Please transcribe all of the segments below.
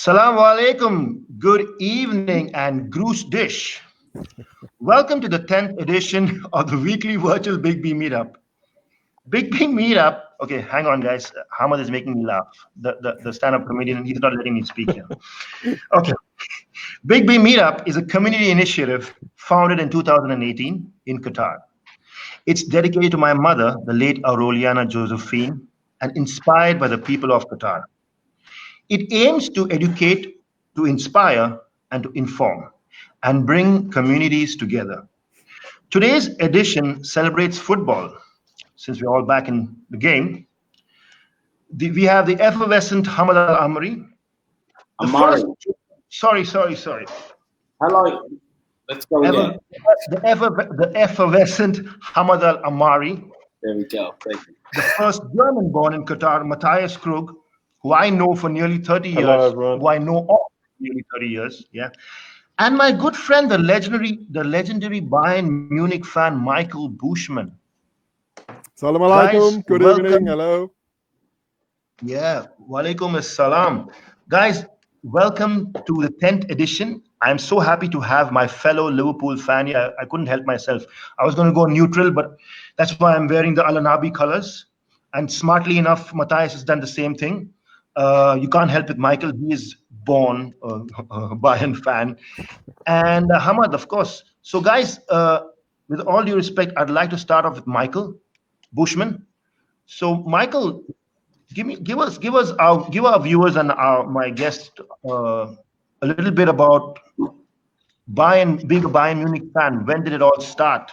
Salaam alaikum, good evening, and Groos Dish. Welcome to the 10th edition of the weekly virtual Bigbmeetup. Bigbmeetup, okay, hang on, guys. Hamad is making me laugh. The stand-up comedian, he's not letting me speak here. Okay. Bigbmeetup is a community initiative founded in 2018 in Qatar. It's dedicated to my mother, the late Aureliana Josephine, and inspired by the people of Qatar. It aims to educate, to inspire, and to inform, and bring communities together. Today's edition celebrates football, since we're all back in the game. We have the effervescent Hamad Al Amari. Amari. Sorry. Hello. Let's go again. The effervescent Hamad Al Amari. There we go. Thank you. The first German-born in Qatar, Matthias Krug, who I know for nearly 30 years. Hello, everyone. Who I know of for nearly 30 years. Yeah. And my good friend, the legendary Bayern Munich fan, Michael Bushman. Salam alaikum. Good welcome. Evening. Hello. Yeah. Walaikum assalam. Guys, welcome to the 10th edition. I'm so happy to have my fellow Liverpool fan here. I couldn't help myself. I was going to go neutral, but that's why I'm wearing the Al Nabi colors. And smartly enough, Matthias has done the same thing. You can't help it, Michael. He is born a Bayern fan. And Hamad, of course. So, guys, with all due respect, I'd like to start off with Michael Bushman. So, Michael, give our viewers and my guest a little bit about being a Bayern Munich fan. When did it all start?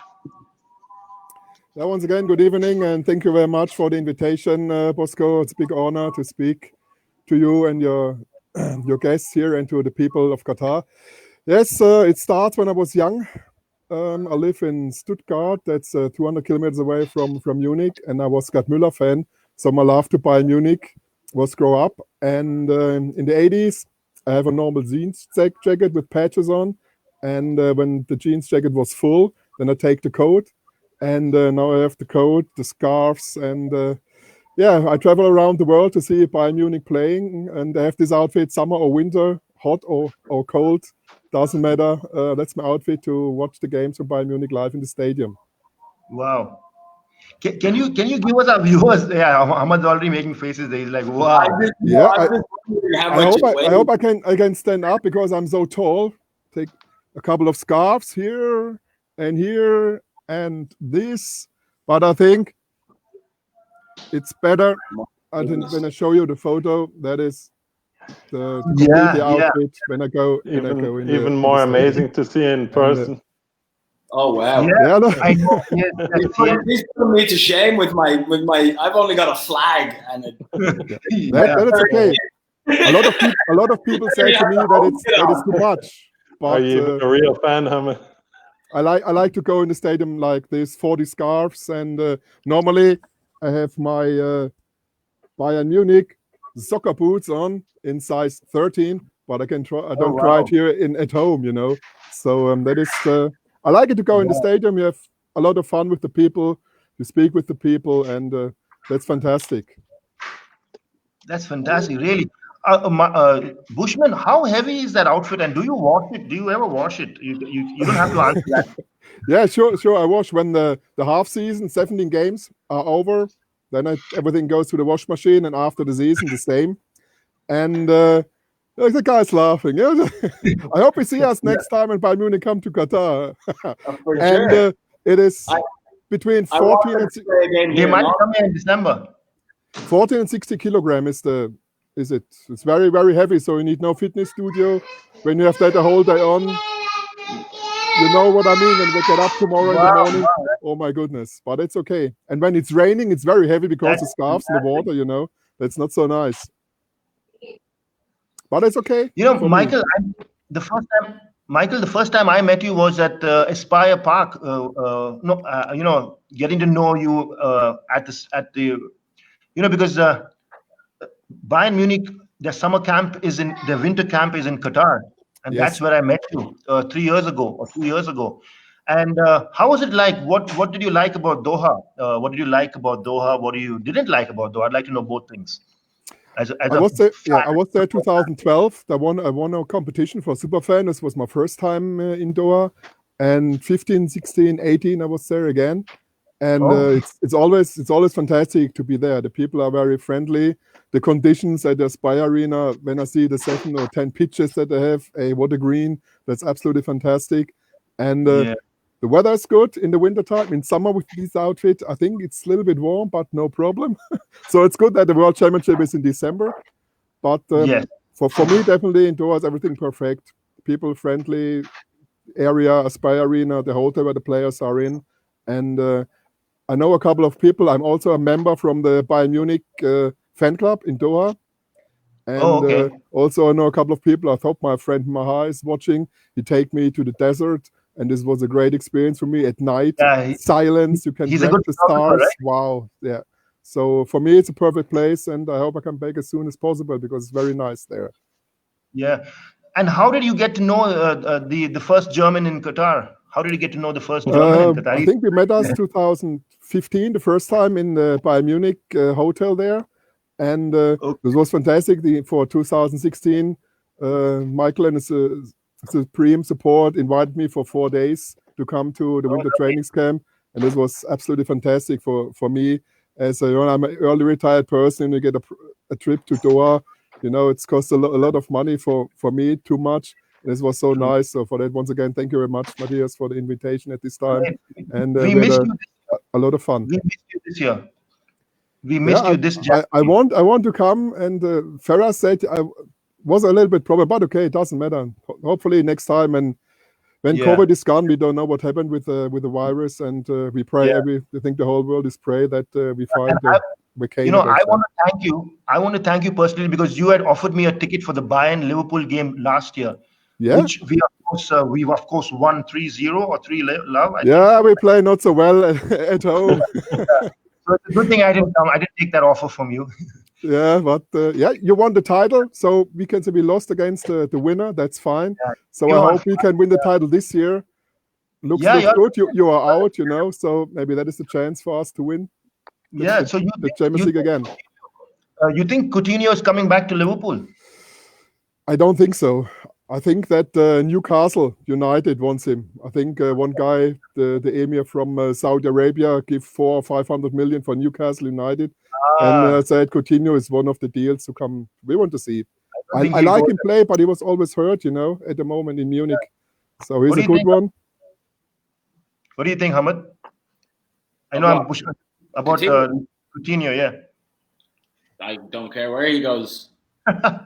Yeah, once again, good evening, and thank you very much for the invitation, Bosco. It's a big honor to speak to you and your guests here and to the people of Qatar. Yes, it starts when I was young. I live in Stuttgart. That's 200 kilometers away from Munich, and I was Gerd Müller fan. So my love to Bayern Munich was grow up. And in the 80s, I have a normal jeans jacket with patches on. And when the jeans jacket was full, then I take the coat. And now I have the coat, the scarves, and I travel around the world to see Bayern Munich playing. And I have this outfit, summer or winter, hot or cold, doesn't matter. That's my outfit to watch the games of Bayern Munich live in the stadium. Wow. Can you give us our viewers? Yeah, Ahmad's already making faces there. He's like, wow. I hope I can stand up because I'm so tall. Take a couple of scarves here and this, but I think it's better. I think when I show you the photo, that is the outfit when I go in. Even more amazing to see in person. Oh wow! Yeah, I know. He's putting me to shame with my. I've only got a flag, and that's okay. A lot of people say to me that it's too much. But, are you a real fan, Hamad? I like to go in the stadium like this, 40 scarves, and normally I have my Bayern Munich soccer boots on in size 13, but I don't try it here at home, you know. So that is I like it to go in the stadium. You have a lot of fun with the people, you speak with the people, and that's fantastic. That's fantastic, really. Bushman, how heavy is that outfit, and do you wash it? Do you ever wash it? You don't have to answer that. Yeah, sure. I wash when the half season, 17 games are over. Then everything goes to the wash machine, and after the season, the same. And the guy's laughing. Yeah? I hope we see us next time when Bayern Munich come to Qatar. sure. It is between 14 and They might come here in December. 14 and 60 kilogram is it? It's very, very heavy, so you need no fitness studio. When you have that a whole day on, you know what I mean. When we get up tomorrow in the morning, oh my goodness! But it's okay. And when it's raining, it's very heavy because the scarves in the water. You know, that's not so nice. But it's okay. You know, Michael, the first time I met you was at Aspire Park. Getting to know you because Bayern Munich, their winter camp is in Qatar, and that's where I met you 3 years ago or 2 years ago. And how was it like? What did you like about Doha? What did you like about Doha? What you didn't like about Doha? I'd like to know both things. I was there. Yeah, I was there 2012. I won a competition for Superfan. This was my first time in Doha. And 15, 16, 18, I was there again. And it's always fantastic to be there. The people are very friendly. The conditions at the Spire Arena, when I see the 7 or 10 pitches that they have, what a green! That's absolutely fantastic. And the weather is good in the wintertime. In summer with this outfit, I think it's a little bit warm, but no problem. So it's good that the World Championship is in December. But for me, definitely indoors, everything perfect. People friendly, area, Aspire Arena, the hotel where the players are in. And I know a couple of people. I'm also a member from the Bayern Munich fan club in Doha. And also I know a couple of people. I thought my friend Maha is watching. He take me to the desert. And this was a great experience for me at night. Silence, you can track the stars. Right? Wow, yeah. So for me, it's a perfect place. And I hope I come back as soon as possible because it's very nice there. Yeah. And how did you get to know the first German in Qatar? How did you get to know the first German in Qatar? I think we met us 2015, the first time in the Bayern Munich hotel there. And this was fantastic. For 2016, Michael and his Supreme Support invited me for 4 days to come to the winter trainings camp. And this was absolutely fantastic for me. As I'm an early retired person, you get a trip to Doha. It's cost a lot of money for me, too much. This was so nice. So for that, once again, thank you very much, Matthias, for the invitation at this time. And we missed a lot of fun. We missed you this year. We missed you this year. I want to come. And Farah said I was a little bit problem, but okay, it doesn't matter. Hopefully next time. And when COVID is gone, we don't know what happened with the virus. And we pray. I think the whole world is pray that we find vacation. I want to thank you personally because you had offered me a ticket for the Bayern Liverpool game last year. Yeah. Which we've of course won 3-0 or 3-love. We play not so well at home. So it's a good thing I didn't come. I didn't take that offer from you. Yeah, but you won the title, so we can say we lost against the winner. That's fine. Yeah. So I hope we can win the title this year. Looks good. You are out, so maybe that is the chance for us to win. The Champions League again. You think Coutinho is coming back to Liverpool? I don't think so. I think that Newcastle United wants him. I think one guy, the emir from Saudi Arabia, give 400 or 500 million for Newcastle United, and said Coutinho is one of the deals to come. We want to see. I like him play, but he was always hurt, at the moment in Munich. So he's a good one. What do you think, Hamad? I know I'm pushing about Coutinho. Yeah. I don't care where he goes. I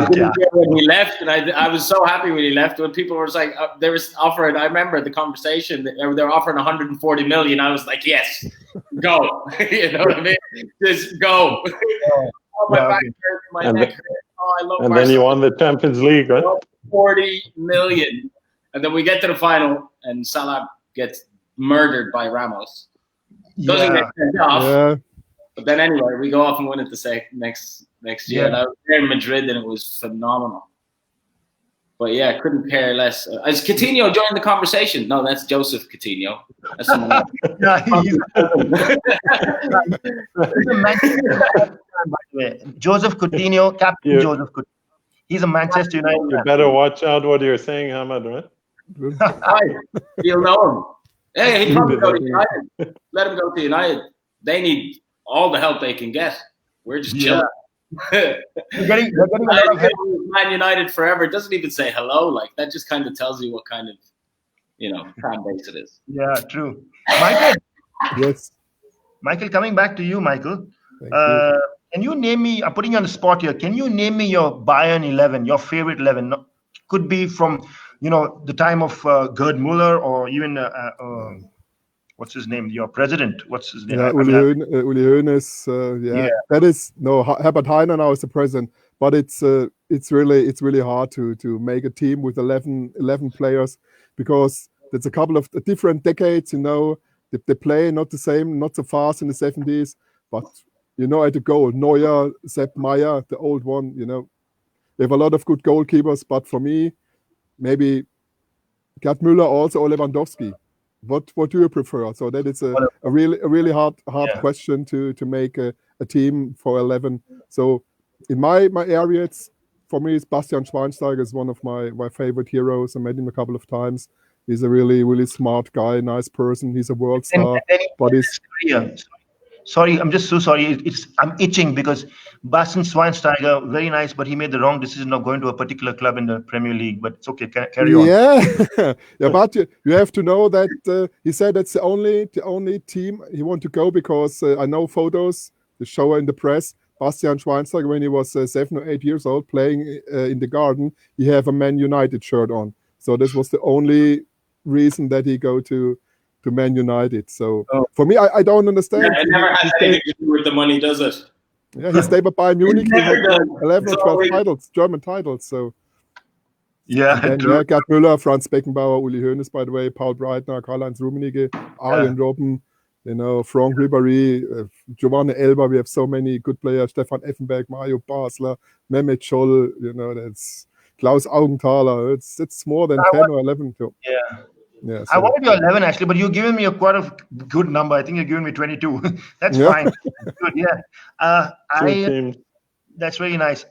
didn't care when he left, and I was so happy when he left. When people were like, they were offering, I remember the conversation, they were offering 140 million. I was like, yes, go. You know what I mean? Just go. I love and then you won the Champions League, right? 40 million. And then we get to the final, and Salah gets murdered by Ramos. Doesn't get sent off. Yeah. But then anyway, we go off and win it the next year. And I was there in Madrid, and it was phenomenal. But yeah, couldn't care less. Is Coutinho joining the conversation? No, that's Joseph Coutinho. That's someone else. He's a Manchester United, by the way. Joseph Coutinho, Captain Joseph Coutinho. He's a Manchester United. You better watch out what you're saying, Hamad, right? You'll know him. Hey, he probably go to United. Let him go to United. They need all the help they can get. We're just chilling. You're getting a lot of help. Man United forever. It doesn't even say hello. Like that just kind of tells you what kind of, fan base it is. Yeah, true. Michael. Yes. Michael, coming back to you, Michael. Can you name me? I'm putting you on the spot here. Can you name me your Bayern 11, your favorite 11? Could be from the time of Gerd Müller or even what's his name? Your president. What's his name? Uli Hoeneß. That is Herbert Heiner now is the president. But it's really hard to make a team with 11 players because there's a couple of different decades. They play not the same, not so fast in the 70s, but at the goal, Neuer, Sepp Maier, the old one. They have a lot of good goalkeepers, but for me, maybe Gerd Müller also or Lewandowski. What do you prefer? So that is a really hard question to make a a team for 11. So in my area, for me, it's Bastian Schweinsteiger is one of my favorite heroes. I met him a couple of times. He's a really, really smart guy, nice person. He's a world star, but he's... Sorry, I'm just so sorry. I'm itching because Bastian Schweinsteiger, very nice, but he made the wrong decision of going to a particular club in the Premier League. But it's okay. Carry on. Yeah, but you have to know that he said that's the only team he want to go because I know photos, the show in the press. Bastian Schweinsteiger, when he was 7 or 8 years old, playing in the garden, he have a Man United shirt on. So this was the only reason that he go to Man United. So for me, I don't understand. Yeah, it never has anything to do with the money, does it? Yeah, he stayed by Bayern Munich. He had 11 or 12 titles, German titles. So yeah, and then, Gerd Müller, Franz Beckenbauer, Uli Hoeneß, by the way, Paul Breitner, Karl-Heinz Rummenigge, Arjen Robben, Franck Ribéry, Giovanni Elba. We have so many good players. Stefan Effenberg, Mario Basler, Mehmet Scholl. That's Klaus Augenthaler. It's more than 10 or 11. Too. Yeah. Yeah, I wanted your 11 actually, but you're giving me a quite a good number. I think you're giving me 22. That's fine. Good, yeah. That's really nice.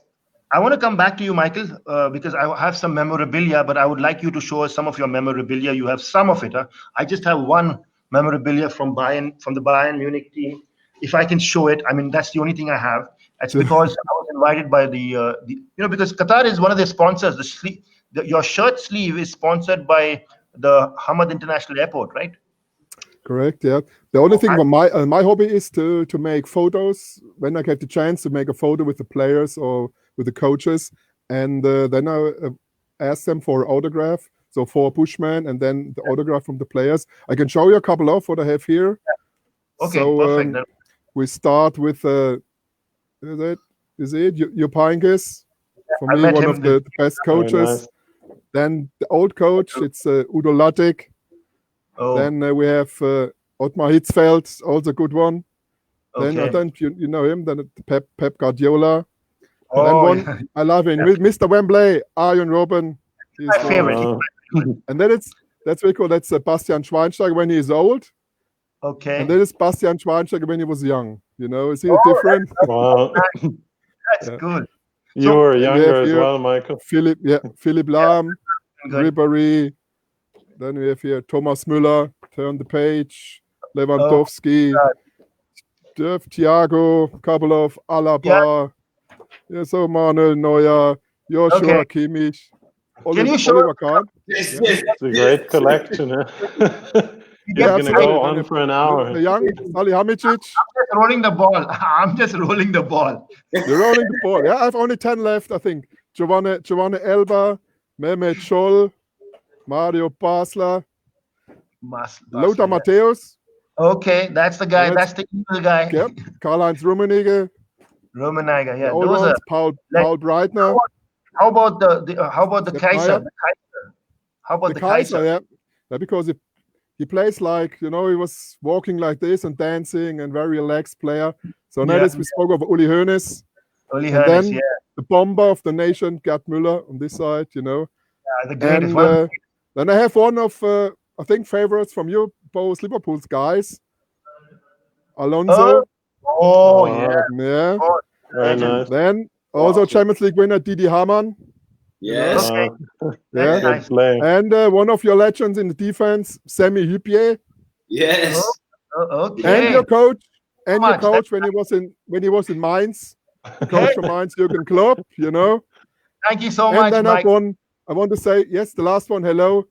I want to come back to you, Michael, because I have some memorabilia, but I would like you to show us some of your memorabilia. You have some of it. Huh? I just have one memorabilia from the Bayern Munich team. If I can show it, I mean, that's the only thing I have. That's because I was invited by because Qatar is one of their sponsors. Your shirt sleeve is sponsored by the Hamad International Airport, right? Correct. Yeah. The only thing about my hobby is to make photos when I get the chance to make a photo with the players or with the coaches, and then I ask them for autograph. So for Bushman, and then the autograph from the players. I can show you a couple of what I have here. Okay, so, perfect. We start with is it Jupankis? For me, one of the best coaches. Then the old coach, it's Udo Lattek. Then we have Ottmar Hitzfeld, also a good one. Then I don't you know him. Then Pep Guardiola. Then one I love him, Mr. Wembley, Arjen Robben. He's my favorite. And then that's very cool. That's Bastian Schweinsteiger when he is old. Okay. And then it's Bastian Schweinsteiger when he was young. Is he different? Wow. That's good. You were younger as well, Michael. Philip Lahm, Ribéry. Then we have here Thomas Müller, turn the page, Lewandowski, Thiago, couple of Alaba, so Manuel Neuer, Joshua Kimmich, Oliver Kahn. It's a great collection. You're going to go on for an hour. The young Salihamidzic. I'm just rolling the ball. You're rolling the ball. Yeah, I have only 10 left, I think. Giovanni Elba, Mehmet Scholl, Mario Basler, Lothar Matthäus. Okay, that's the guy. That's the evil guy. Yep. Karl-Heinz Rummenigge. Yeah. Those are Paul Breitner. How about the Kaiser? How about the Kaiser? Yeah, because he plays like, he was walking like this and dancing and very relaxed player. So now we spoke of Uli Hoeneß. Then the bomber of the nation, Gerd Müller on this side, Yeah, the greatest and, one. Then I have one of, I think, favorites from you, both Liverpool's guys. Alonso. Yeah. Very nice. Then also Champions League winner Didi Hamann. Yes. Nice. And one of your legends in the defense, Sami Hyypiä. Yes. Okay. And your coach, when he was in Mainz, the coach from Mainz, Jürgen Klopp. Thank you so much, And then Mike. I want to say the last one. Hello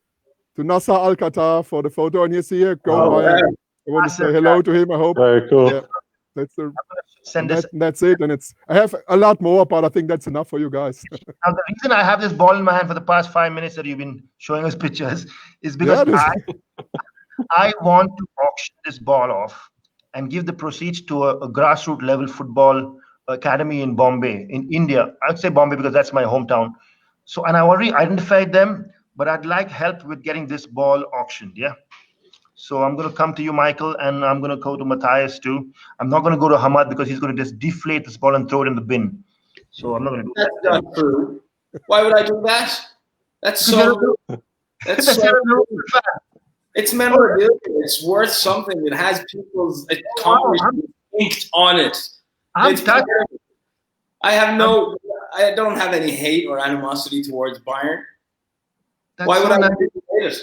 to Nasser Al Qatar for the photo, and you see here. I want to say hello to him. I hope. Very cool. Yeah, that's it. And I have a lot more, but I think that's enough for you guys. Now, the reason I have this ball in my hand for the past 5 minutes that you've been showing us pictures is because I want to auction this ball off and give the proceeds to a grassroots level football academy in Bombay, in India. I would say Bombay because that's my hometown. So, and I already identified them, but I'd like help with getting this ball auctioned. Yeah. So I'm going to come to you, Michael, and I'm going to go to Matthias too. I'm not going to go to Hamad because he's going to just deflate this ball and throw it in the bin. So I'm not going to do that. That's not true. Why would I do that? That's so. It's memorabilia. It's worth something. It has people's accomplishments inked on it. I'm touched. I don't have any hate or animosity towards Bayern. Why would I hate it?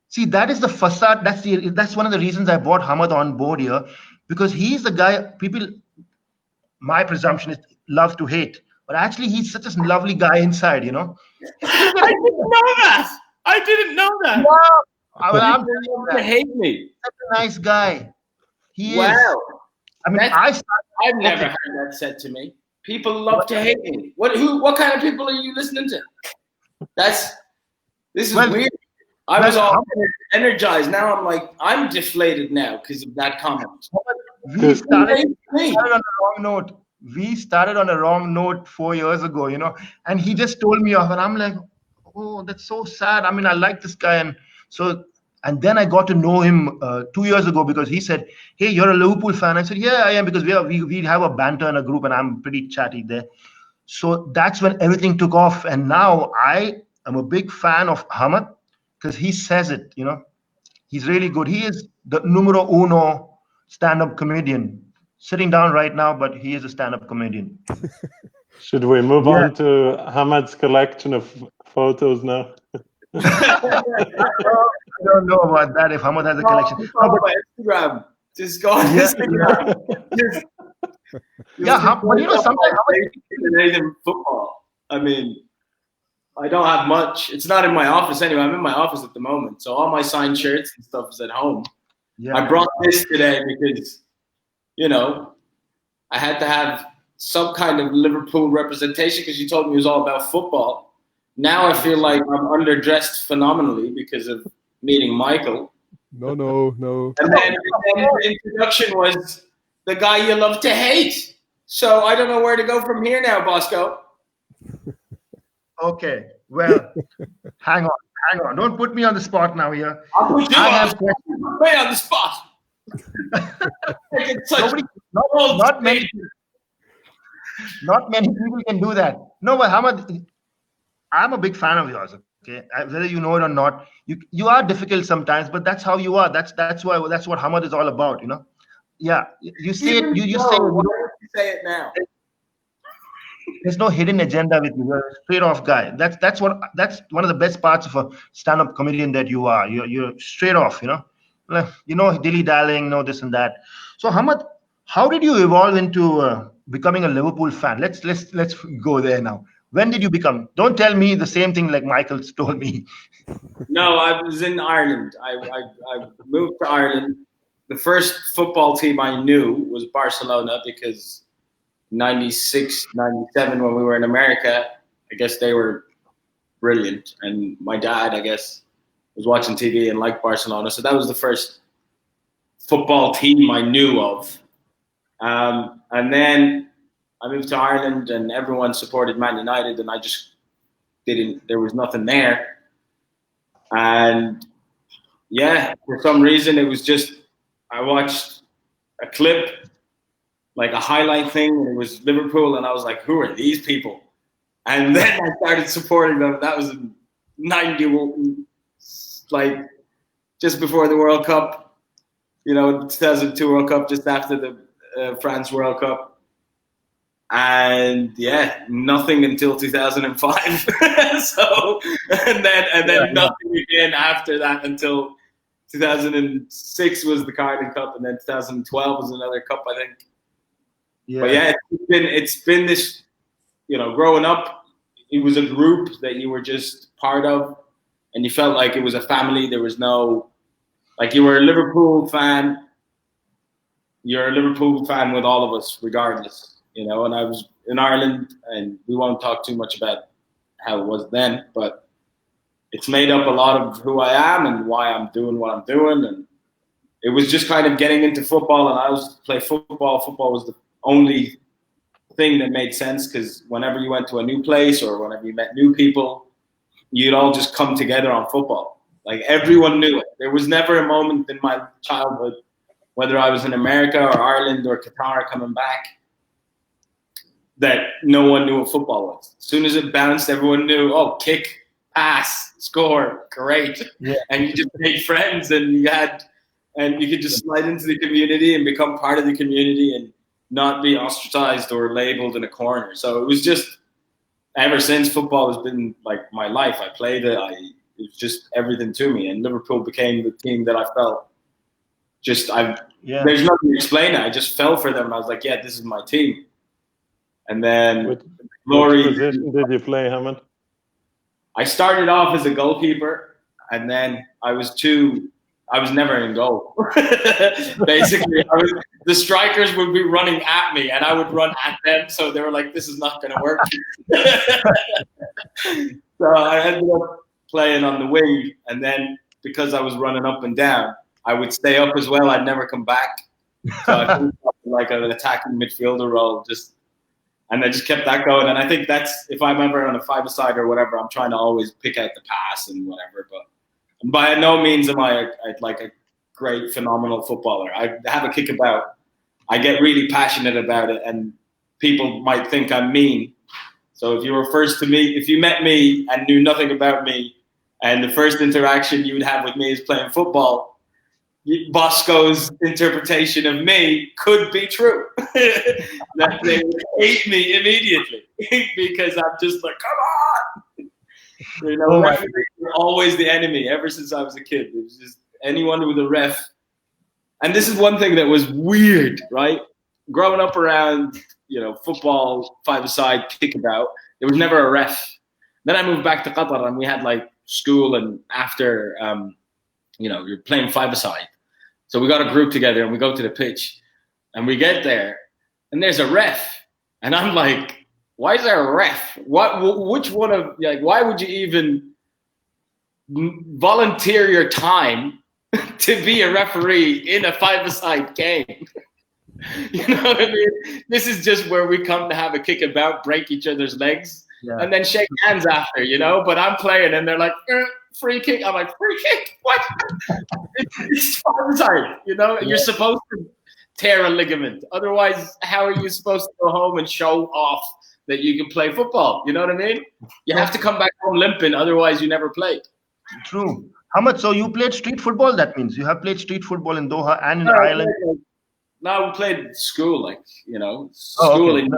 See, that is the facade. That's one of the reasons I brought Hamad on board here, because he's the guy people, my presumption is, love to hate. But actually, he's such a lovely guy inside, you know. I didn't know that. Wow. I'm to hate me. Such a nice guy. He wow. is. I mean, I've never heard that said to me. People love to hate me. What kind of people are you listening to? This is weird. I was all energized. Now I'm like, I'm deflated now because of that comment. We started on a wrong note. We started on a wrong note 4 years ago, you know, and he just told me off, and I'm like, oh, that's so sad. I mean, I like this guy, and then I got to know him 2 years ago because he said, hey, you're a Liverpool fan. I said, yeah, I am, because we have a banter in a group, and I'm pretty chatty there. So that's when everything took off, and now I am a big fan of Hamad because he says it, you know. He's really good. He is the numero uno stand-up comedian. Sitting down right now, but he is a stand-up comedian. Should we move on to Hamad's collection of photos now? I don't know about that, if Hamad has a collection. Instagram. Just go on Instagram. But you know, sometimes football. I mean, I don't have much. It's not in my office anyway. I'm in my office at the moment, so all my signed shirts and stuff is at home. Yeah. I brought this today because, you know, I had to have some kind of Liverpool representation because you told me it was all about football. Now I feel like I'm underdressed phenomenally because of meeting Michael. No. And then the introduction was the guy you love to hate. So I don't know where to go from here now, Bosco. Okay, well, hang on. Don't put me on the spot now here. I'll put you on the spot. Not many people can do that. No, but Hamad, I'm a big fan of yours. Okay, whether you know it or not, you are difficult sometimes, but that's how you are. That's what Hamad is all about. You know. Yeah, you say it. You say it. Why don't you say it now? There's no hidden agenda with you. You're a straight off guy. That's one of the best parts of a stand-up comedian that you are. You're straight off. You know, dilly-dallying, this and that. So Hamad, how did you evolve into becoming a Liverpool fan? Let's go there now. When did you become? Don't tell me the same thing like Michael told me. No, I was in Ireland. I moved to Ireland. The first football team I knew was Barcelona because 96, 97 when we were in America, I guess they were brilliant. And my dad, I guess, was watching TV and liked Barcelona. So that was the first football team I knew of. And then I moved to Ireland and everyone supported Man United and I just there was nothing there. And yeah, for some reason it was just, I watched a clip, like a highlight thing, and it was Liverpool, and I was like, who are these people? And then I started supporting them. That was in 91, like just before the World Cup, 2002 World Cup, just after the France World Cup. And yeah, nothing until 2005. So, and then nothing again after that until 2006 was the Carling Cup, and then 2012 was another cup, I think. Yeah. But yeah, it's been this, growing up, it was a group that you were just part of, and you felt like it was a family. There was no, like, you were a Liverpool fan. You're a Liverpool fan with all of us, regardless, And I was in Ireland, and we won't talk too much about how it was then, but it's made up a lot of who I am and why I'm doing what I'm doing. And it was just kind of getting into football, and I was to play football. Football was the only thing that made sense, because whenever you went to a new place or whenever you met new people, you'd all just come together on football. Like, everyone knew it. There was never a moment in my childhood, whether I was in America or Ireland or Qatar coming back, that no one knew what football was. As soon as it bounced, everyone knew, kick, pass, score, great. Yeah. And you just made friends, and you could just slide into the community and become part of the community. And not be ostracized or labeled in a corner. So it was just, ever since, football has been like my life. I played it. It was just everything to me. And Liverpool became the team that I felt there's nothing to explain it. I just fell for them. And I was like, yeah, this is my team. And then Which glory. position did you play, Hamad? I started off as a goalkeeper, and then I was never in goal. Basically, the strikers would be running at me, and I would run at them. So they were like, this is not going to work. So I ended up playing on the wing, and then because I was running up and down, I would stay up as well. I'd never come back. So I think like an attacking midfielder role, and I just kept that going. And I think that's, if I'm ever on a five-a-side or whatever, I'm trying to always pick out the pass and whatever. But by no means am I like a great, phenomenal footballer. I have a kickabout. I get really passionate about it, and people might think I'm mean. So if you met me and knew nothing about me, and the first interaction you would have with me is playing football, Bosco's interpretation of me could be true. That they would hate me immediately because I'm just like, come on. You know, referees were always the enemy ever since I was a kid. It was just anyone with a ref. And this is one thing that was weird, right? Growing up around, football, five-a-side, kickabout, there was never a ref. Then I moved back to Qatar, and we had like school, and after, you're playing five-a-side. So we got a group together, and we go to the pitch, and we get there, and there's a ref. And I'm like, why is there a ref? Which one of, why would you even volunteer your time to be a referee in a five-a-side game? You know what I mean? This is just where we come to have a kickabout, break each other's legs, and then shake hands after, But I'm playing, and they're like, free kick. I'm like, free kick? What? It's five-a-side, You're supposed to tear a ligament. Otherwise, how are you supposed to go home and show off that you can play football? You know what I mean? You have to come back home limping, otherwise you never played. True. Hamad, so you played street football, that means? You have played street football in Doha and in Ireland? No, we played school, school, and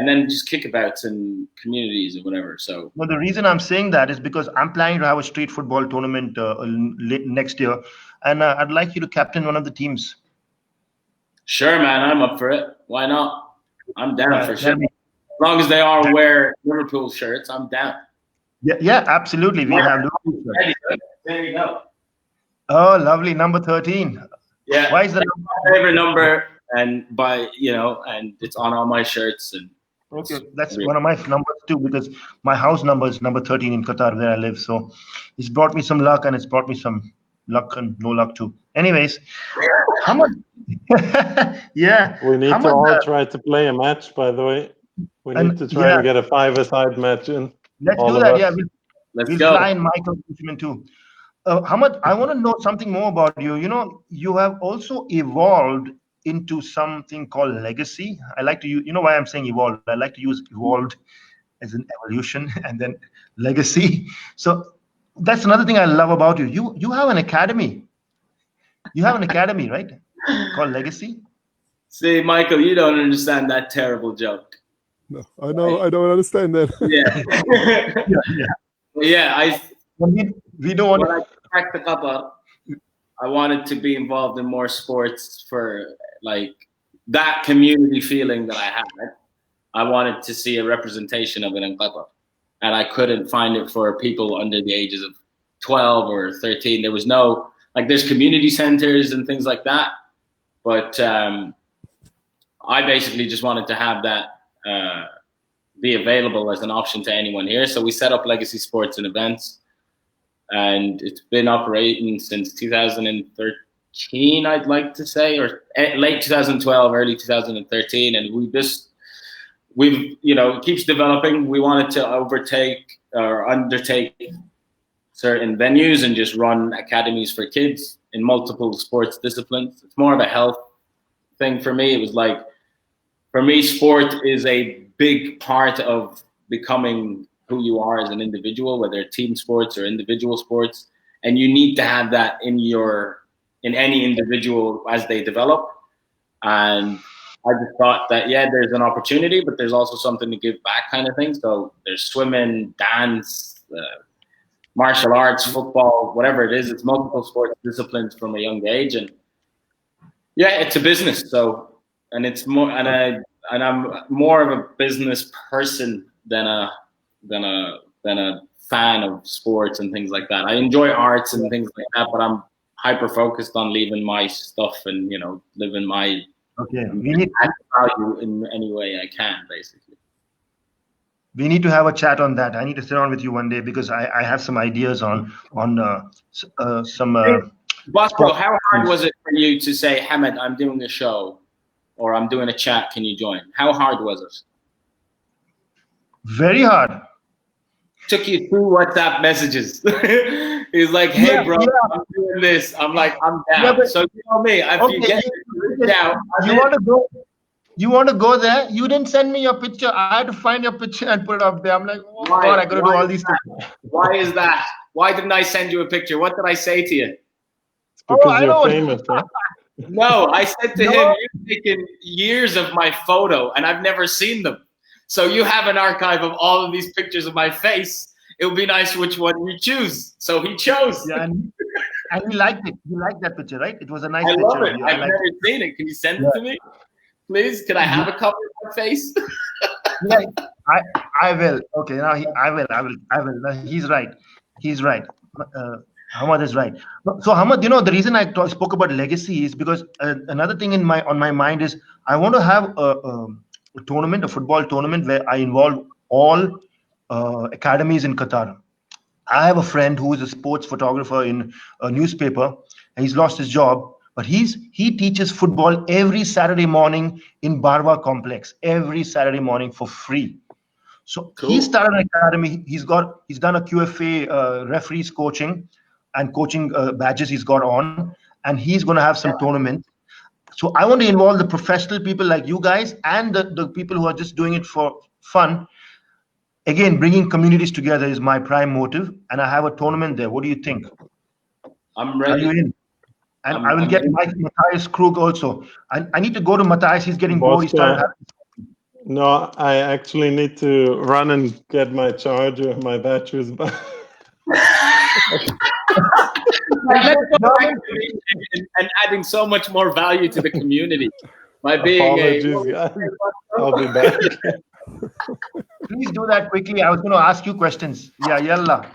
then just kickabouts and communities or whatever. So, well, the reason I'm saying that is because I'm planning to have a street football tournament next year, and I'd like you to captain one of the teams. Sure, man, I'm up for it. Why not? I'm down for sure. As long as they all wear Liverpool shirts, I'm down. Yeah, absolutely. We have Liverpool shirts. There you go. Oh, lovely, number 13. Yeah. Why is that my favorite number? And and it's on all my shirts. And okay, that's one of my numbers too, because my house number is number 13 in Qatar, where I live. So it's brought me some luck, and it's brought me some luck and no luck too. Anyways, Hamad, yeah, we need to all try to play a match. By the way, we need to try to get a five-a-side match in. Let's do that. Yeah, we'll fly in Michael Zeman too. Hamad, I want to know something more about you. You have also evolved into something called legacy. I like to use, why I'm saying evolved? I like to use evolved as an evolution and then legacy. So that's another thing I love about you. You have an academy. You have an academy, right? Called Legacy. See, Michael, you don't understand that terrible joke. No, I know. I don't understand that. Yeah. We don't want to. When I came back to Qatar, I wanted to be involved in more sports for that community feeling that I had. I wanted to see a representation of it in Qatar, and I couldn't find it for people under the ages of 12 or 13. There was no there's community centers and things like that, but I basically just wanted to have that be available as an option to anyone here. So we set up Legacy Sports and Events. And it's been operating since 2013, I'd like to say, or late 2012, early 2013. And it keeps developing. We wanted to overtake or undertake certain venues and just run academies for kids in multiple sports disciplines. It's more of a health thing for me. It was for me, sport is a big part of becoming who you are as an individual, whether team sports or individual sports, and you need to have that in any individual as they develop. And I just thought that, yeah, there's an opportunity, but there's also something to give back kind of thing. So there's swimming, dance, martial arts, football, whatever it is. It's multiple sports disciplines from a young age. And yeah, it's a business. So, and it's more, and I'm more of a business person than a fan of sports and things like that. I enjoy arts and things like that, but I'm hyper focused on leaving my stuff and, you know, living my we need value in any way I can, basically. We need to have a chat on that. I need to sit down with you one day because I have some ideas on some. Bosco, how hard was it for you to say, Hamad, I'm doing a show, or I'm doing a chat? Can you join? How hard was it? Very hard. Took you 2 WhatsApp messages. He's like, hey, bro, I'm doing this. I'm like, I'm down. Yeah, so you know me. If you get down, you want to go there? You didn't send me your picture. I had to find your picture and put it up there. I'm like, oh, God, I got to do all these things. Why is that? Why didn't I send you a picture? What did I say to you? It's because you're famous, huh? No, I said to him, you've taken years of my photo and I've never seen them. So you have an archive of all of these pictures of my face. It would be nice which one you choose. So he chose. Yeah, and he liked it. You liked that picture, right? It was a nice picture. Love it. I've never seen it. Can you send it to me? Please, can I have a copy of my face? Yeah, I will. Okay, now I will. No, he's right. He's right. Hamad is right. So Hamad, you know, the reason I spoke about legacy is because another thing on my mind is I want to have a tournament, a football tournament where I involve all academies in Qatar. I have a friend who is a sports photographer in a newspaper, and he's lost his job. But he teaches football every Saturday morning in Barwa complex, every Saturday morning for free. So he started an academy. He's done a QFA referees coaching and coaching badges he's got on, and he's going to have some tournaments. So I want to involve the professional people like you guys and the people who are just doing it for fun. Again, bringing communities together is my prime motive, and I have a tournament there. What do you think? I'm ready. Are you in? And I will get Matthias Krug also. I need to go to Matthias. He's getting bored. No, I actually need to run and get my charger, my batteries back. And adding so much more value to the community by being guys. I'll be back. Please do that quickly. I was going to ask you questions. Yeah, yalla.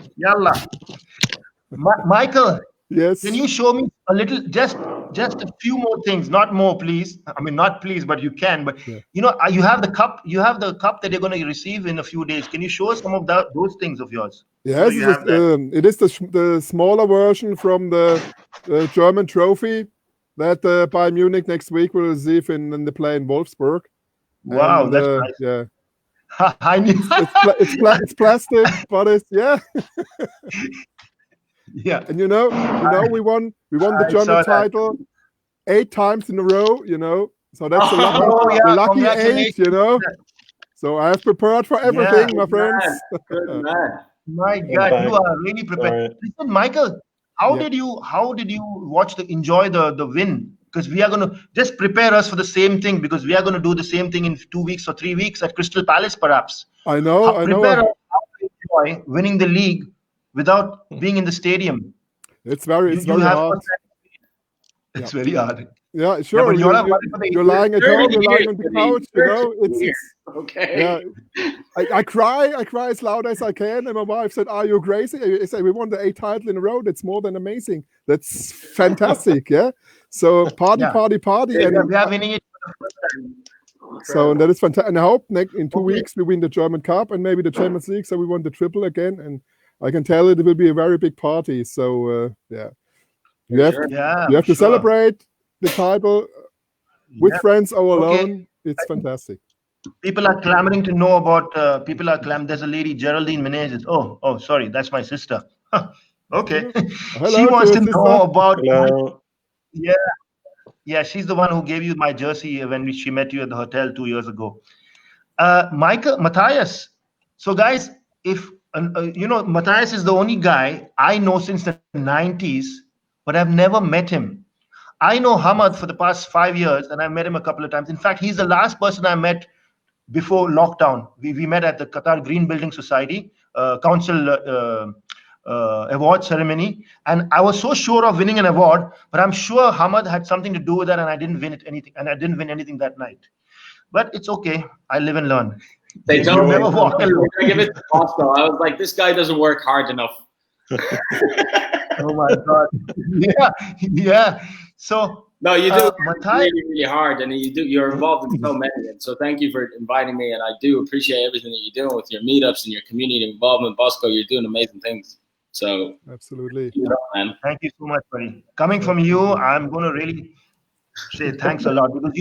Michael. Yes. Can you show me a little, just a few more things, not more, please. I mean, not please, but you can. But you know, you have the cup. You have the cup that you're going to receive in a few days. Can you show us some of those things of yours? Yes, it is the smaller version from the German trophy that Bayern Munich next week will receive in the play in Wolfsburg. Wow, and, that's nice. Yeah. it's plastic, but it's Yeah, and you know, we won the German title 8 times in a row. You know, so that's the lucky 8. You know, so I have prepared for everything, my friends. Good man. My God, you are really prepared. Listen, Michael, how did you enjoy the win? Because we are going to just prepare us for the same thing, because we are going to do the same thing in 2 weeks or 3 weeks at Crystal Palace, perhaps. I know. Prepare us how to enjoy winning the league without being in the stadium. It's very hard. It's very hard. Yeah, sure. You're lying at home, you're lying on the couch, you know. It's okay. Yeah. I cry as loud as I can, and my wife said, "Are you crazy?" I said, "We won the 8th title in a row. That's more than amazing. That's fantastic." Yeah. So party, and we are winning it for the first time. So that is fantastic. And I hope in 2 weeks we win the German Cup and maybe the Champions League. So we won the triple again, and I can tell it will be a very big party. So you have to celebrate the title with friends or alone. It's fantastic. People are clamoring to know about. There's a lady, Geraldine Menezes. Oh, sorry, that's my sister. Okay, she wants to know about. Hello. Yeah, she's the one who gave you my jersey when she met you at the hotel 2 years ago. Matthias. So, guys, if Matthias is the only guy I know since the 90s, but I've never met him. I know Hamad for the past 5 years, and I've met him a couple of times. In fact, he's the last person I met before lockdown. We met at the Qatar Green Building Society Council award ceremony, and I was so sure of winning an award, but I'm sure Hamad had something to do with that, and I didn't win anything that night. But it's okay. I live and learn. They told me never walk alone. I give it to Bosco. I was like, this guy doesn't work hard enough. Oh my God! Yeah. So no, you do Matthias, really hard, and you're involved in so many. And so thank you for inviting me, and I do appreciate everything that you're doing with your meetups and your community involvement. Bosco, you're doing amazing things. So absolutely, man. Thank you so much, buddy. Coming from you, I'm going to really say thanks a lot, because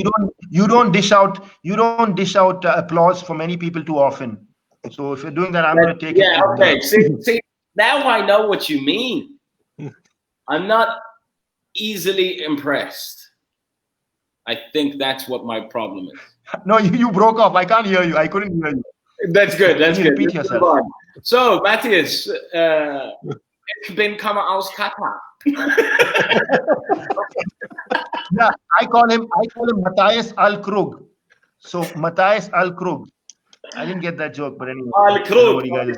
you don't dish out applause for many people too often. So if you're doing that, I'm going to take it. Yeah, okay. See, now I know what you mean. I'm not easily impressed. I think that's what my problem is. No, you broke off. I can't hear you. I couldn't hear you. That's good. That's good. Repeat yourself. So, Matthias, ich bin komme aus Qatar. Yeah, I call him Matthias Al Krug. So Matthias Al Krug. I didn't get that joke, but anyway. Al Krug. Al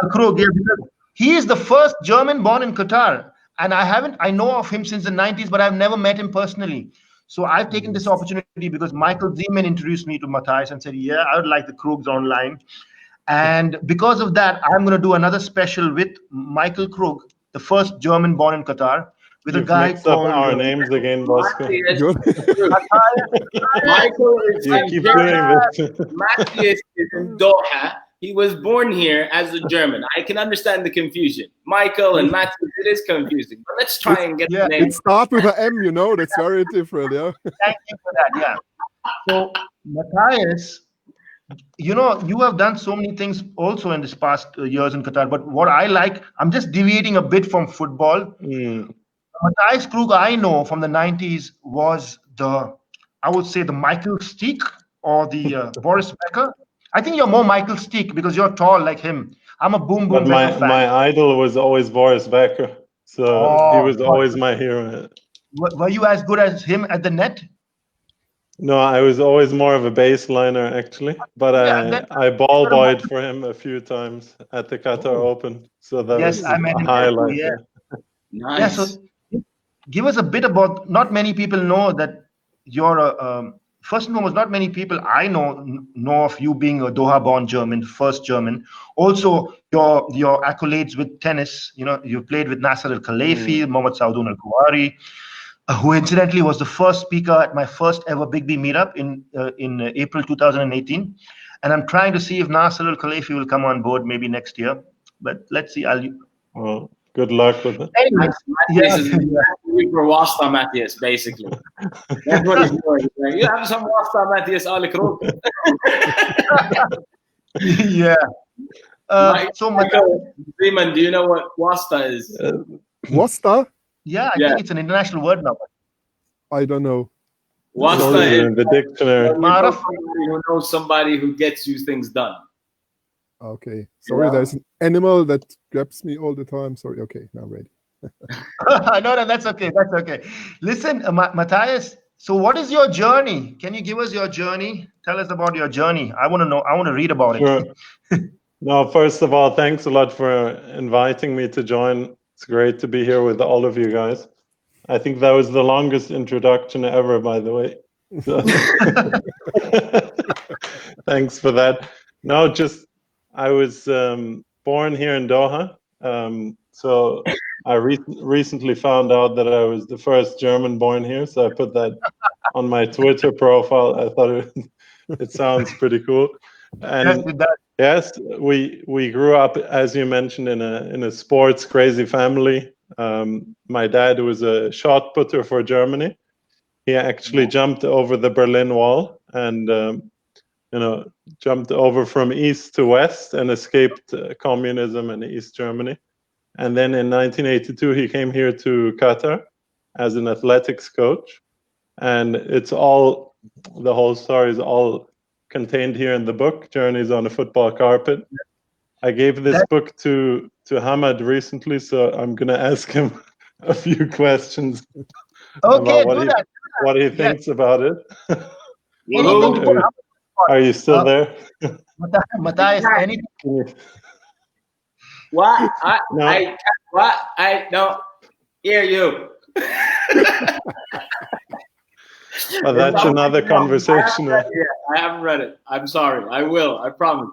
Krug. Yeah, he is the first German born in Qatar, and I know of him since the 90s, but I've never met him personally. So I've taken this opportunity because Michael Zeman introduced me to Matthias and said, yeah, I would like the Krugs online. And because of that, I'm going to do another special with Michael Krug, the first German born in Qatar, with a guy called... our names again, Bosco. Michael is keep doing this. Matthias is in Doha. He was born here as a German. I can understand the confusion. Michael and Matthias, it is confusing. But let's try and get the name. It starts with an M, you know. That's very different, yeah. Thank you for that, yeah. So, Matthias, you have done so many things also in this past years in Qatar. But what I like, I'm just deviating a bit from football. Matthias Krug, I know from the 90s, was the Michael Steek or the Boris Becker. I think you're more Michael Steek because you're tall like him. I'm a boom Becker fan. My idol was always Boris Becker, so he was always my hero. Were you as good as him at the net? No, I was always more of a baseliner actually, but I ball boyed for him a few times at the Qatar Open, so that was I met a him highlight. Yeah. Nice. Yeah, so give us a bit about. Not many people know that you're a. First and foremost, not many people I know of you being a Doha-born German, first German. Also, your accolades with tennis. You played with Nasser Al-Khelaifi, Mohammad Saudun Al-Kuwari, who incidentally was the first speaker at my first ever Bigbmeetup in April 2018. And I'm trying to see if Nasser Al-Khelaifi will come on board maybe next year. But let's see. Well, good luck with it. Anyways, for Wasta Matthias, basically. That's what he's doing. You have some Wasta Matthias Al Krug. Yeah. Michael Zeman, do you know what Wasta is? Wasta? Yeah, I think it's an international word now. I don't know. Wasta is in the dictionary. Somebody who knows somebody who gets you things done. Okay. Sorry, there's an animal that grabs me all the time. Sorry. Okay, now I'm ready. No, that's okay. That's okay. Listen, Matthias, so what is your journey? Can you give us your journey? Tell us about your journey. I want to know. I want to read about it. No, first of all, thanks a lot for inviting me to join. It's great to be here with all of you guys. I think that was the longest introduction ever, by the way. So thanks for that. No, I was born here in Doha. So I recently found out that I was the first German born here. So I put that on my Twitter profile. I thought it sounds pretty cool. And yes, we grew up, as you mentioned, in a sports crazy family. My dad was a shot putter for Germany. He actually jumped over the Berlin Wall and jumped over from east to west and escaped communism in East Germany. And then in 1982, he came here to Qatar as an athletics coach. And the whole story is all contained here in the book, Journeys on a Football Carpet. I gave this book to Hamad recently, so I'm going to ask him a few questions Okay, about do that. what he thinks about it. Anything to put up. Are you still there? Matthias, anything. What? No. No. Hear you. Well, that's another conversation. I haven't read it. I'm sorry. I will. I promise.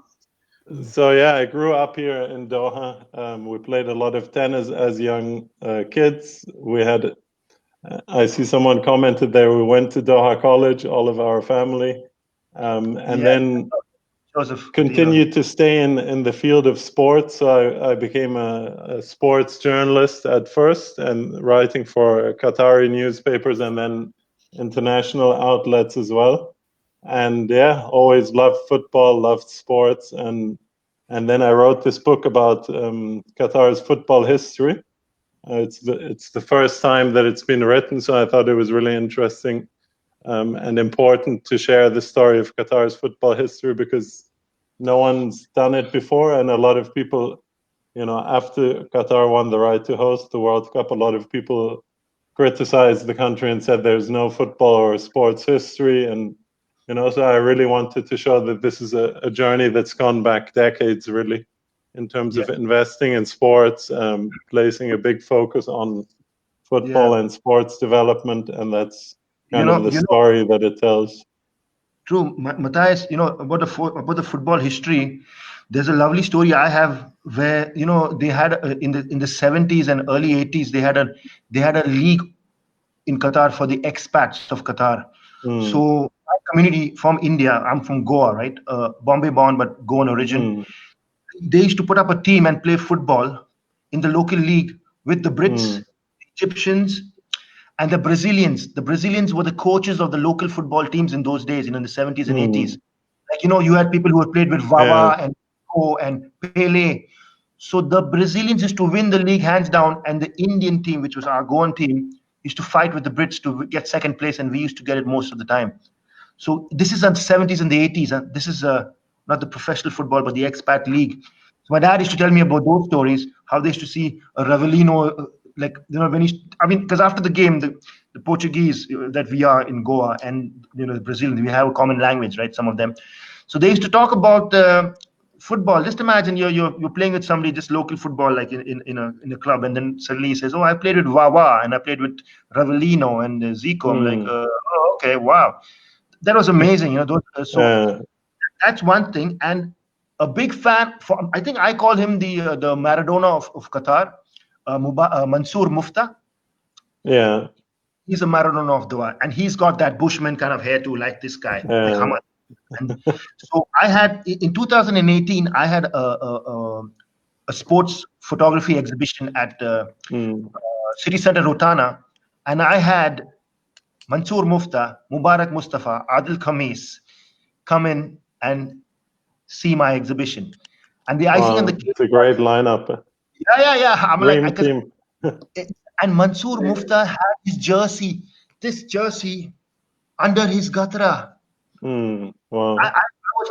So yeah, I grew up here in Doha. We played a lot of tennis as young kids. We had, I see someone commented there, we went to Doha College, all of our family, and then Joseph, continued to stay in the field of sports. So I became a sports journalist at first, and writing for Qatari newspapers and then international outlets as well. And yeah, always loved football, loved sports, and then I wrote this book about Qatar's football history. It's the first time that it's been written, so I thought it was really interesting and important to share the story of Qatar's football history, because no one's done it before, and a lot of people, after Qatar won the right to host the World Cup, a lot of people criticized the country and said there's no football or sports history, and so I really wanted to show that this is a journey that's gone back decades, really, in terms of investing in sports, placing a big focus on football and sports development, and that's kind of the story that it tells. True, Matthias. About the football history. There's a lovely story I have where they had in the 70s and early 80s they had a league in Qatar for the expats of Qatar. So my community from India, I'm from Goa, right? Bombay born but Goan origin. They used to put up a team and play football in the local league with the Brits, Egyptians, and the Brazilians. The Brazilians were the coaches of the local football teams in those days, in the 70s and 80s. Like, you had people who had played with Wawa and Ko and Pele. So the Brazilians used to win the league hands down, and the Indian team, which was our Goan team, used to fight with the Brits to get second place, and we used to get it most of the time. So this is in the 70s and the 80s. And this is not the professional football, but the expat league. So my dad used to tell me about those stories, how they used to see a Ravelino, because after the game, the Portuguese that we are in Goa and the Brazilians, we have a common language, right? Some of them. So they used to talk about football. Just imagine you're playing with somebody, just local football, like in a club, and then suddenly he says, "Oh, I played with Wawa and I played with Ravelino and Zico." I'm like, "Oh, okay, wow, that was amazing." That's one thing. And a big fan. I think I call him the Maradona of Qatar, Mansour Mufta. Yeah, he's a Maradona of Doha, and he's got that Bushman kind of hair too, like this guy, like Hamad. And so I had in 2018, I had a sports photography exhibition at City Center Rotana, and I had Mansour Mufta, Mubarak Mustafa, Adil Khamis come in and see my exhibition. And the icing on the cake. It's a great lineup. Yeah. I'm Dream team. And Mansour Mufta had this jersey under his gatra. Wow.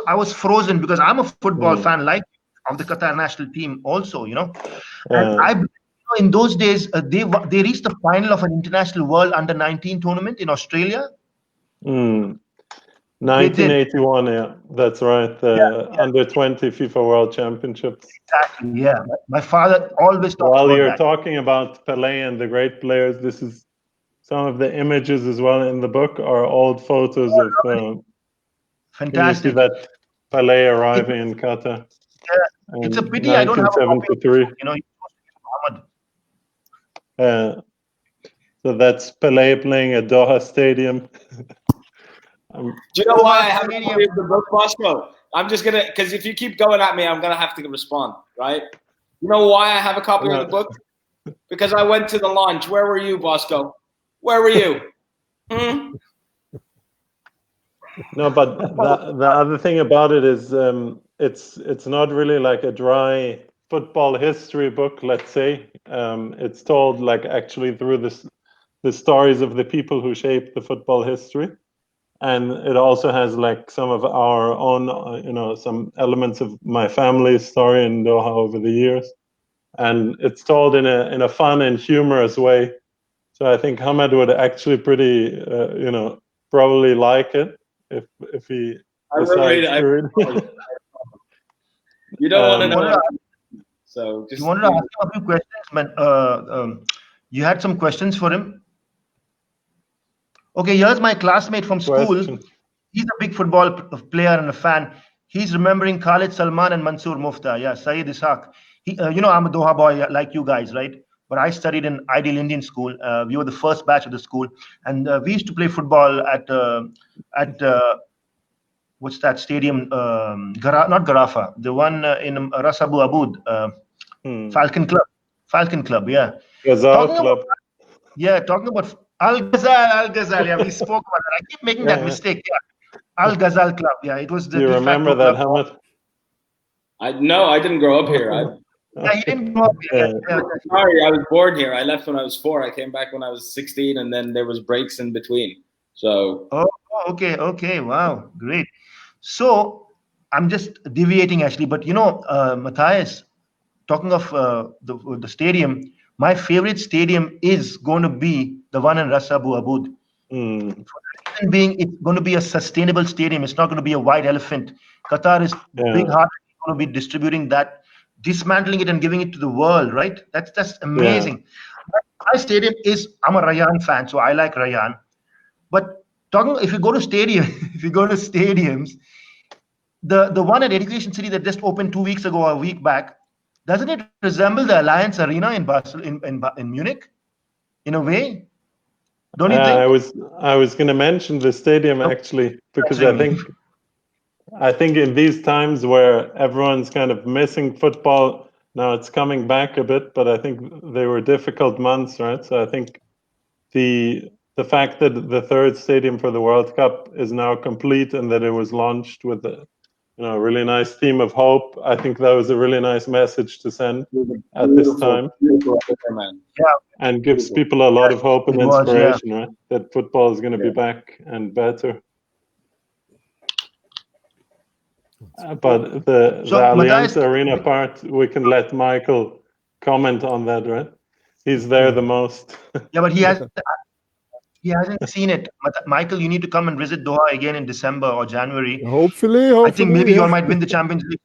I was frozen because I'm a football fan, like of the Qatar national team also, And in those days, they reached the final of an international World Under-19 tournament in Australia. 1981, yeah, that's right. Under-20 FIFA World Championships. Exactly, yeah. My father always talks While about you're that. talking about Pelé and the great players, this is some of the images as well in the book are old photos of. Fantastic. Can you see that Pelé arriving in Qatar? Yeah, it's a pity I don't have a copy of it. So that's Pelé playing at Doha Stadium. Do you know why I have a copy of the book, Bosco? I'm just gonna, because if you keep going at me, I'm gonna have to respond, right? You know why I have a copy of the book? Because I went to the launch. Where were you, Bosco? Where were you? No, but the other thing about it is it's not really like a dry football history book, let's say. It's told like actually through the stories of the people who shaped the football history. And it also has like some of our own, some elements of my family's story in Doha over the years. And it's told in a fun and humorous way. So I think Hamad would actually pretty, probably like it if he decides to read it. You don't want to know. So just you wanted to ask him a few questions, man. You had some questions for him. Okay, here's my classmate from school. He's a big football player and a fan. He's remembering Khalid Salman and Mansoor Mufta. Yeah, Saeed Ishaq. I'm a Doha boy like you guys, right? But I studied in Ideal Indian School. We were the first batch of the school, and we used to play football at what's that stadium? Not Garafa, the one in Ras Abu Abud, Falcon Club. Yeah. Ghazal Club. Talking about Al Ghazal. Yeah, we spoke about that. I keep making that mistake. Yeah. Al Ghazal Club. Yeah, it was the. Do you remember that, Hamad? No, I didn't grow up here. Yeah, he didn't grow up here. Sorry, I was born here. I left when I was 4. I came back when I was 16, and then there was breaks in between. So. Oh, okay. Wow, great. So I'm just deviating actually, but Matthias, talking of the stadium, my favorite stadium is going to be the one in Ras Abu Abud. For the reason being, it's going to be a sustainable stadium. It's not going to be a white elephant. Qatar is big heart going to be distributing that, dismantling it and giving it to the world, right? That's amazing. Yeah. My stadium I'm a Rayan fan, so I like Rayan. But if you go to stadiums, the one at Education City that just opened 2 weeks ago or a week back, doesn't it resemble the Alliance Arena in Barcelona, in Munich, in a way? Don't you think? I was going to mention the stadium actually, because I think in these times where everyone's kind of missing football, now it's coming back a bit, but I think they were difficult months, right? So I think the fact that the third stadium for the World Cup is now complete and that it was launched with a really nice theme of hope, I think that was a really nice message to send at this time. And gives people a lot of hope and inspiration, right? That football is going to be back and better. But the Allianz Arena part, we can let Michael comment on that, right? He's there the most. Yeah, but he hasn't seen it. Michael, you need to come and visit Doha again in December or January. Hopefully. I think maybe you all might win the Champions League.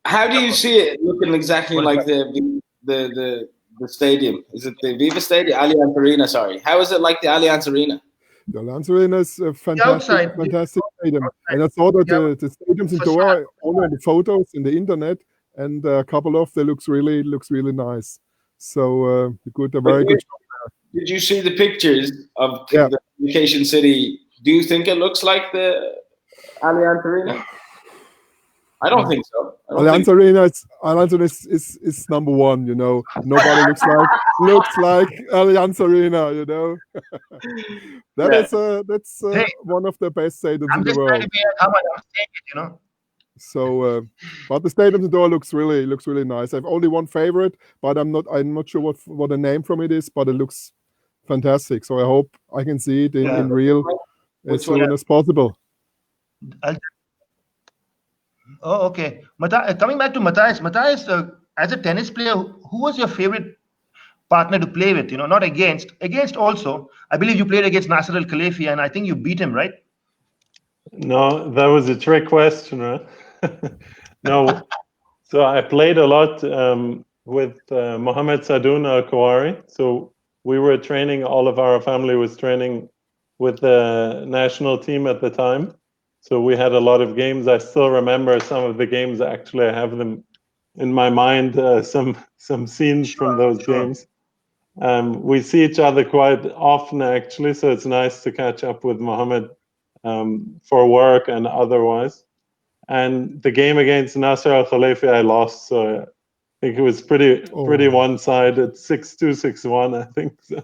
How do you see it looking exactly like the stadium? Is it the Viva Stadium? Allianz Arena, sorry. How is it like the Allianz Arena? The Allianz Arena is a fantastic stadium. And I saw that the stadiums in Doha, only on the photos in the internet, and a couple of them looks really nice. So very good. Did you see the pictures of the Education City? Do you think it looks like the Allianz Arena? I don't think so. Allianz Arena is number one. Nobody looks like Allianz Arena. That's one of the best stadiums in the world. I'm saying it, So, but the stadium in Doha looks really nice. I have only one favorite, but I'm not sure what the name from it is, but it looks fantastic. So I hope I can see it in real as soon as possible. Oh, okay. Coming back to Matthias. Matthias, as a tennis player, who was your favorite partner to play with? Not against. Against also. I believe you played against Nasser Al Khelaifi, and I think you beat him, right? No, that was a trick question, right? No. So I played a lot with Mohammed Sadoun Al Kawari. So we were training. All of our family was training with the national team at the time. So we had a lot of games. I still remember some of the games. Actually, I have them in my mind. Some scenes from those games. We see each other quite often, actually. So it's nice to catch up with Mohammed for work and otherwise. And the game against Nasser Al Khelaifi, I lost. So I think it was pretty one-sided, 6-2, 6-1. I think so.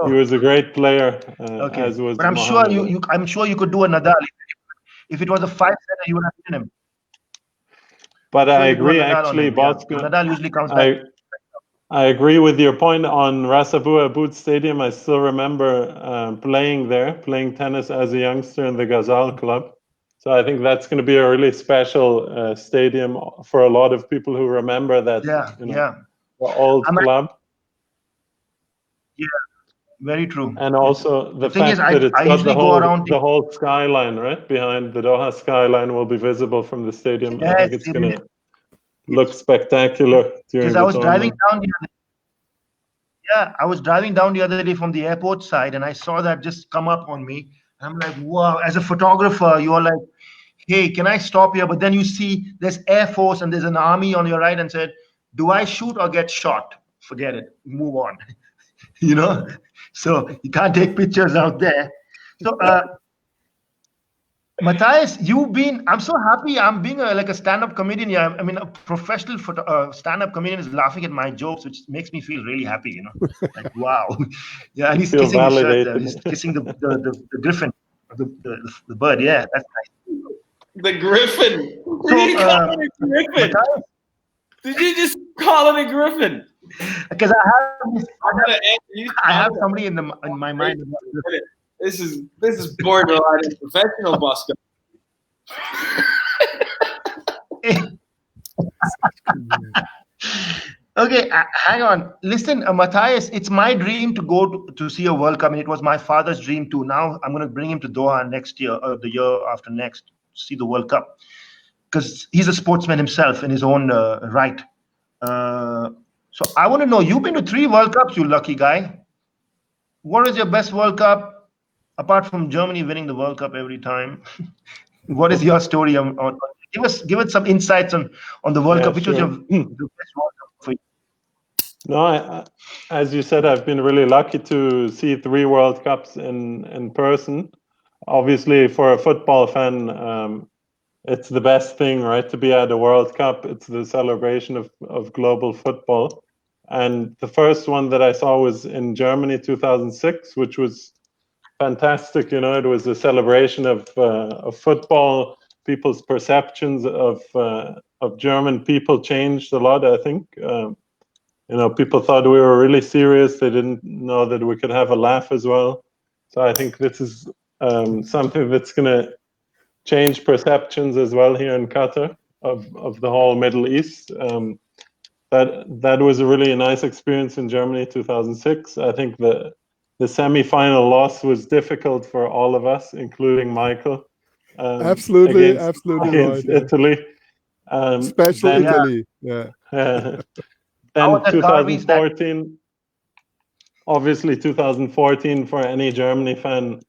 He was a great player, as was. But I'm Mohammed. I'm sure you could do a Nadal. If it was a 5-setter, you would have beaten him. But I agree, actually, Bosco. Nadal usually comes back. I agree with your point on Ras Abu Abud Stadium. I still remember playing tennis as a youngster in the Ghazal Club. So I think that's going to be a really special stadium for a lot of people who remember that. The old club. Yeah, very true. And also the thing fact is, that it's I got usually go around the whole skyline, right? Behind the Doha skyline will be visible from the stadium. I think it's going to look spectacular during the I was driving tournament. down I was driving down the other day from the airport side, and I saw that just come up on me. I'm like, wow! As a photographer, you're like, hey, can I stop here? But then you see there's Air Force and there's an army on your right, and said, do I shoot or get shot? Forget it. Move on. So you can't take pictures out there. So Matthias, I'm so happy. I'm being like a stand-up comedian. Yeah, I mean, a professional stand-up comedian is laughing at my jokes, which makes me feel really happy. Like wow. Yeah, and he's Feel kissing his shirt. validated. He's kissing the griffin, the bird. Yeah, that's nice. The griffin. Did you call it a griffin? Matthias, Did you just call it a griffin? because I have somebody in my mind. This is borderline professional, Bosco. Okay, hang on. Listen, Matthias, it's my dream to go to see a World Cup. I mean, it was my father's dream too. Now I'm going to bring him to Doha next year, or the year after next, to see the World Cup, because he's a sportsman himself in his own right. So I want to know, you've been to 3 World Cups, you lucky guy. What is your best World Cup? Apart from Germany winning the World Cup every time, what is your story? Give us some insights on the World Cup, which was your the best World Cup for you. No, as you said, I've been really lucky to see 3 World Cups in person. Obviously, for a football fan, it's the best thing, right? To be at a World Cup. It's the celebration of global football. And the first one that I saw was in Germany, 2006, which was fantastic. It was a celebration of football. People's perceptions of German people changed a lot, I think. People thought we were really serious. They didn't know that we could have a laugh as well. So I think this is something that's going to change perceptions as well here in Qatar of the whole Middle East. That was a really nice experience in Germany, 2006. I think the semi-final loss was difficult for all of us, including Michael. Absolutely against right. Italy. Special Italy. Yeah. Then 2014, obviously 2014 for any Germany fan,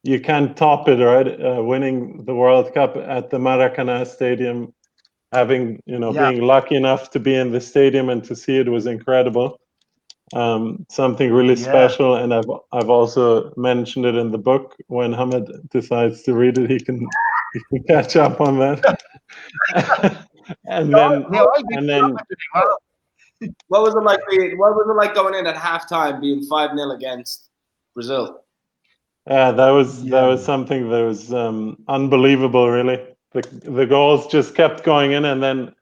you can't top it, right? Winning the World Cup at the Maracana Stadium, having being lucky enough to be in the stadium and to see it was incredible. Something really special, and I've also mentioned it in the book. When Hamad decides to read it, he can catch up on that. and then what was it like? What was it like going in at halftime, being 5-0 against Brazil? That was something that was unbelievable. Really, the goals just kept going in, and then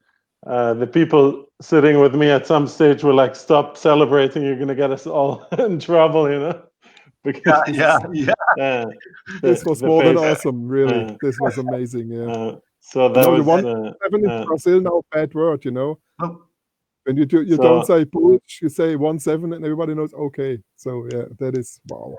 the people sitting with me at some stage were like, "Stop celebrating! You're going to get us all in trouble," Because this was more than awesome. Really, this was amazing. Yeah. So that was 1-7 in Brazil now. Bad word, When you don't say push, you say 1-7, and everybody knows. Okay, so yeah, that is wow.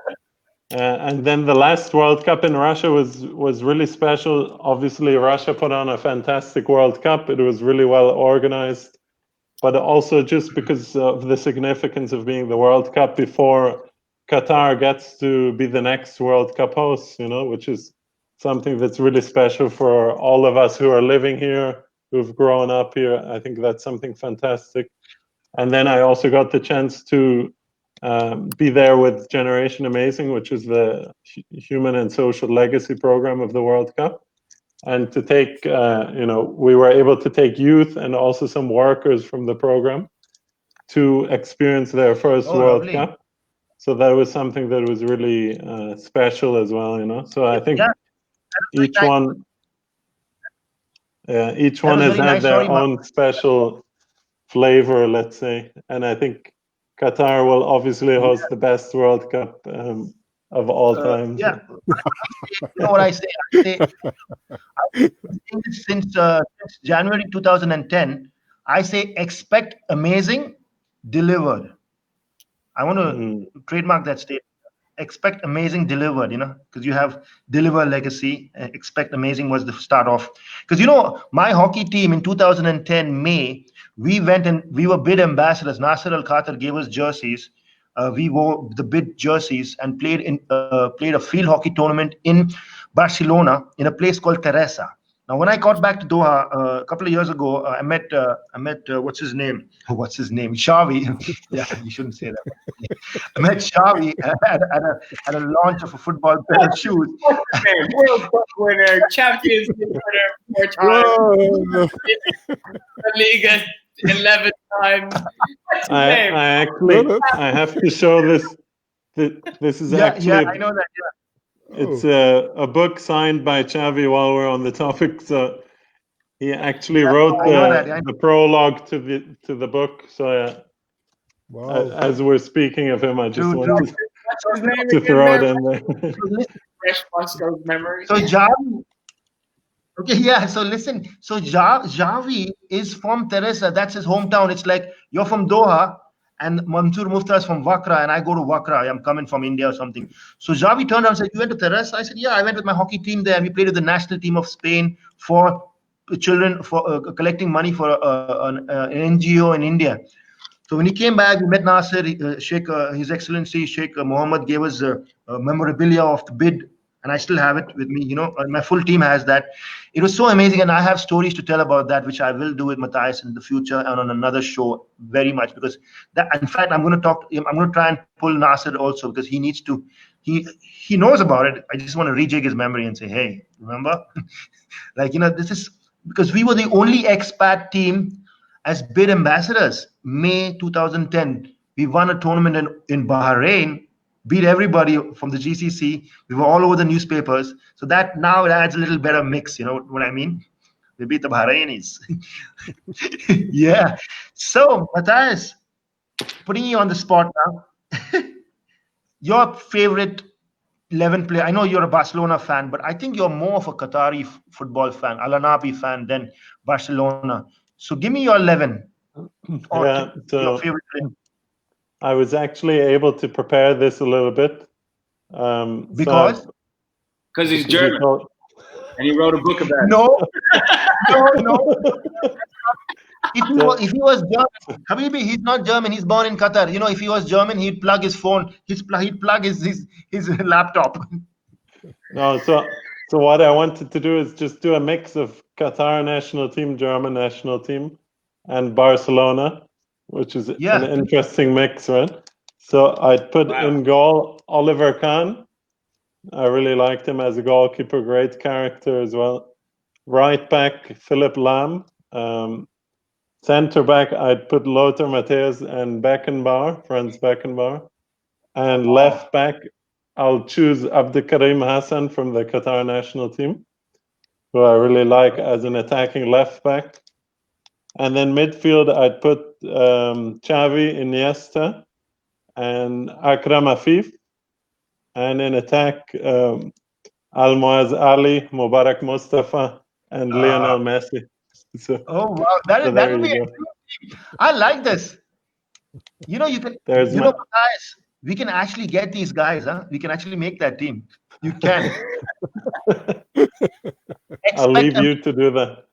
And then the last World Cup in Russia was really special. Obviously, Russia put on a fantastic World Cup. It was really well organized, but also just because of the significance of being the World Cup before Qatar gets to be the next World Cup host, which is something that's really special for all of us who are living here, who've grown up here. I think that's something fantastic. And then I also got the chance to be there with Generation Amazing, which is the human and social legacy program of the World Cup. And to take, we were able to take youth and also some workers from the program to experience their first World Cup. So that was something that was really special as well, So I think each one has had their own special flavor, let's say. And I think Qatar will obviously host the best World Cup of all time. Yeah. You know what I say? I say since January 2010, I say expect amazing, delivered. I want to trademark that statement. Expect amazing, delivered, because you have deliver legacy. Expect amazing was the start off. Because, my hockey team in 2010 May, we went and we were bid ambassadors. Nasser Al Qatar gave us jerseys. We wore the bid jerseys and played a field hockey tournament in Barcelona in a place called Teresa. Now, when I got back to Doha a couple of years ago, I met what's his name? What's his name? Xavi. Yeah, you shouldn't say that. I met Xavi at a launch of a football pair of shoes. World Cup winner, Champions League winner, 4 times, the league 11 times. I have to show this. This is actually. Yeah, I know that. Yeah. It's a book signed by Xavi while we're on the topic. So he actually wrote the prologue to the book. So wow. As we're speaking of him, I just wanted to throw it in there. Fresh Bosco's memory. So Xavi. Okay, yeah. So listen. So Xavi is from Teresa. That's his hometown. It's like you're from Doha. And Mansoor Mufta is from Wakra, and I go to Wakra. I'm coming from India or something. So Xavi turned around and said, "You went to Teresa?" I said, "Yeah, I went with my hockey team there, and we played with the national team of Spain for children, for collecting money for an NGO in India." So when he came back, we met Nasser, Sheikh, His Excellency Sheikh Mohammed gave us a memorabilia of the bid, and I still have it with me. And my full team has that. It was so amazing, and I have stories to tell about that, which I will do with Matthias in the future and on another show very much, because that. In fact, I'm going to try and pull Nasser also, because he needs to. He knows about it. I just want to rejig his memory and say, hey, remember? This is because we were the only expat team as bid ambassadors. May 2010, we won a tournament in Bahrain, beat everybody from the GCC. We were all over the newspapers. So that now it adds a little better mix. You know what I mean? We beat the Bahrainis. Yeah. So, Matthias, putting you on the spot now. Your favorite 11 player. I know you're a Barcelona fan, but I think you're more of a Qatari football fan, Al Anabi fan than Barcelona. So give me your 11. Yeah, your favorite player. I was actually able to prepare this a little bit. Because he's German. And he wrote a book about it. No. If he was German, Habibi, he's not German. He's born in Qatar. If he was German, he'd plug his phone. He'd plug his laptop. No, so what I wanted to do is just do a mix of Qatar national team, German national team, and Barcelona, which is an interesting mix, right? So I'd put in goal Oliver Kahn. I really liked him as a goalkeeper, great character as well. Right back, Philipp Lahm. Center back, I'd put Lothar Matthäus and Beckenbauer, Franz Beckenbauer. And left back, I'll choose Abdelkarim Hassan from the Qatar national team, who I really like as an attacking left back. And then midfield, I'd put Xavi, Iniesta, and Akram Afif. And in attack, Almoaz Ali, Mubarak Mustafa, and Lionel Messi. So, wow, that'll be. I like this. You can. Guys, we can actually get these guys. We can actually make that team. You can. I'll leave you to do that.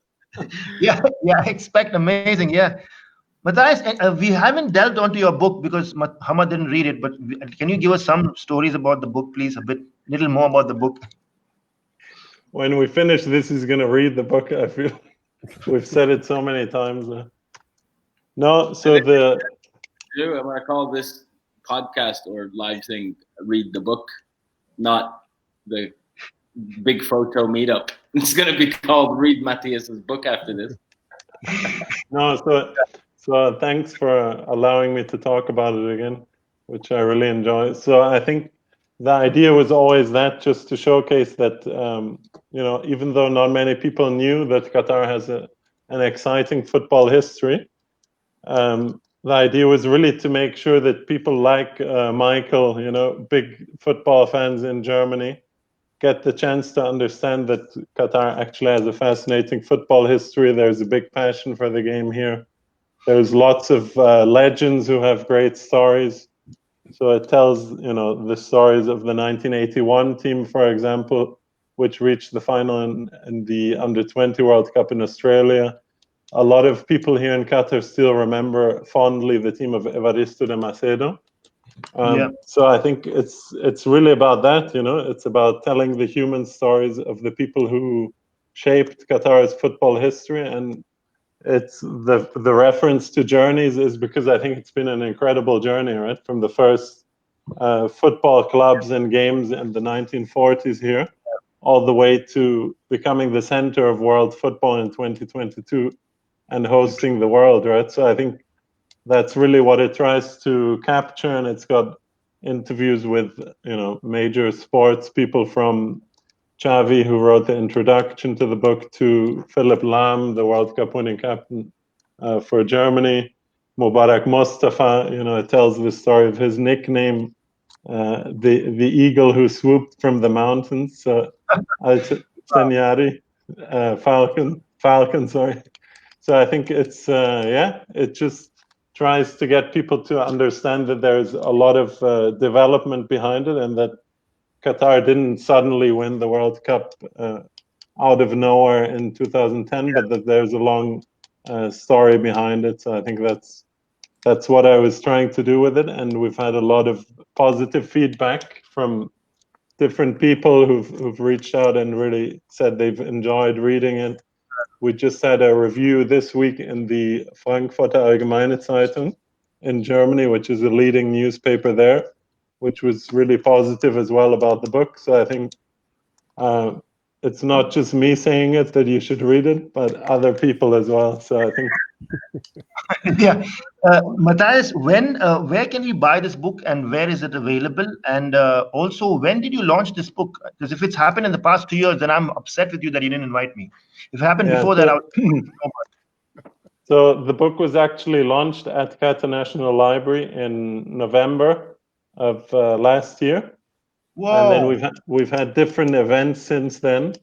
Yeah. Expect amazing. Yeah. Matthias, we haven't delved onto your book because Hamad didn't read it, but can you give us some stories about the book, please? Little more about the book. When we finish this, he's going to read the book, I feel. We've said it so many times. No, so I'm going to call this podcast or live thing, Read the Book, not the big photo meetup. It's going to be called Read Matthias's book after this. No, so thanks for allowing me to talk about it again, which I really enjoy. So I think the idea was always that, just to showcase that, even though not many people knew that Qatar has an exciting football history, the idea was really to make sure that people like Michael, big football fans in Germany, get the chance to understand that Qatar actually has a fascinating football history. There's a big passion for the game here. There's lots of legends who have great stories. So it tells, the stories of the 1981 team, for example, which reached the final in the Under-20 World Cup in Australia. A lot of people here in Qatar still remember fondly the team of Evaristo de Macedo. So I think it's really about that, it's about telling the human stories of the people who shaped Qatar's football history. And it's the reference to journeys is because I think it's been an incredible journey, right? From the first football clubs and games in the 1940s here, all the way to becoming the center of world football in 2022 and hosting the world, right? So I think that's really what it tries to capture, and it's got interviews with major sports people, from Xavi, who wrote the introduction to the book, to Philipp Lahm, the World Cup winning captain for Germany. Mubarak Mustafa, it tells the story of his nickname, the eagle who swooped from the mountains, Senyari, Falcon, sorry. So I think it's it just tries to get people to understand that there's a lot of development behind it, and that Qatar didn't suddenly win the World Cup out of nowhere in 2010, but that there's a long story behind it. So I think that's what I was trying to do with it, and we've had a lot of positive feedback from different people who've reached out and really said they've enjoyed reading it. We just had a review this week in the Frankfurter Allgemeine Zeitung in Germany, which is a leading newspaper there, which was really positive as well about the book. So I think it's not just me saying it that you should read it, but other people as well. So I think. Yeah, Matthias, where can we buy this book, and where is it available? And also, when did you launch this book? Because if it's happened in the past 2 years, then I'm upset with you that you didn't invite me. If it happened before that, I would. So the book was actually launched at Qatar National Library in November of last year. Whoa. And then we've had different events since then,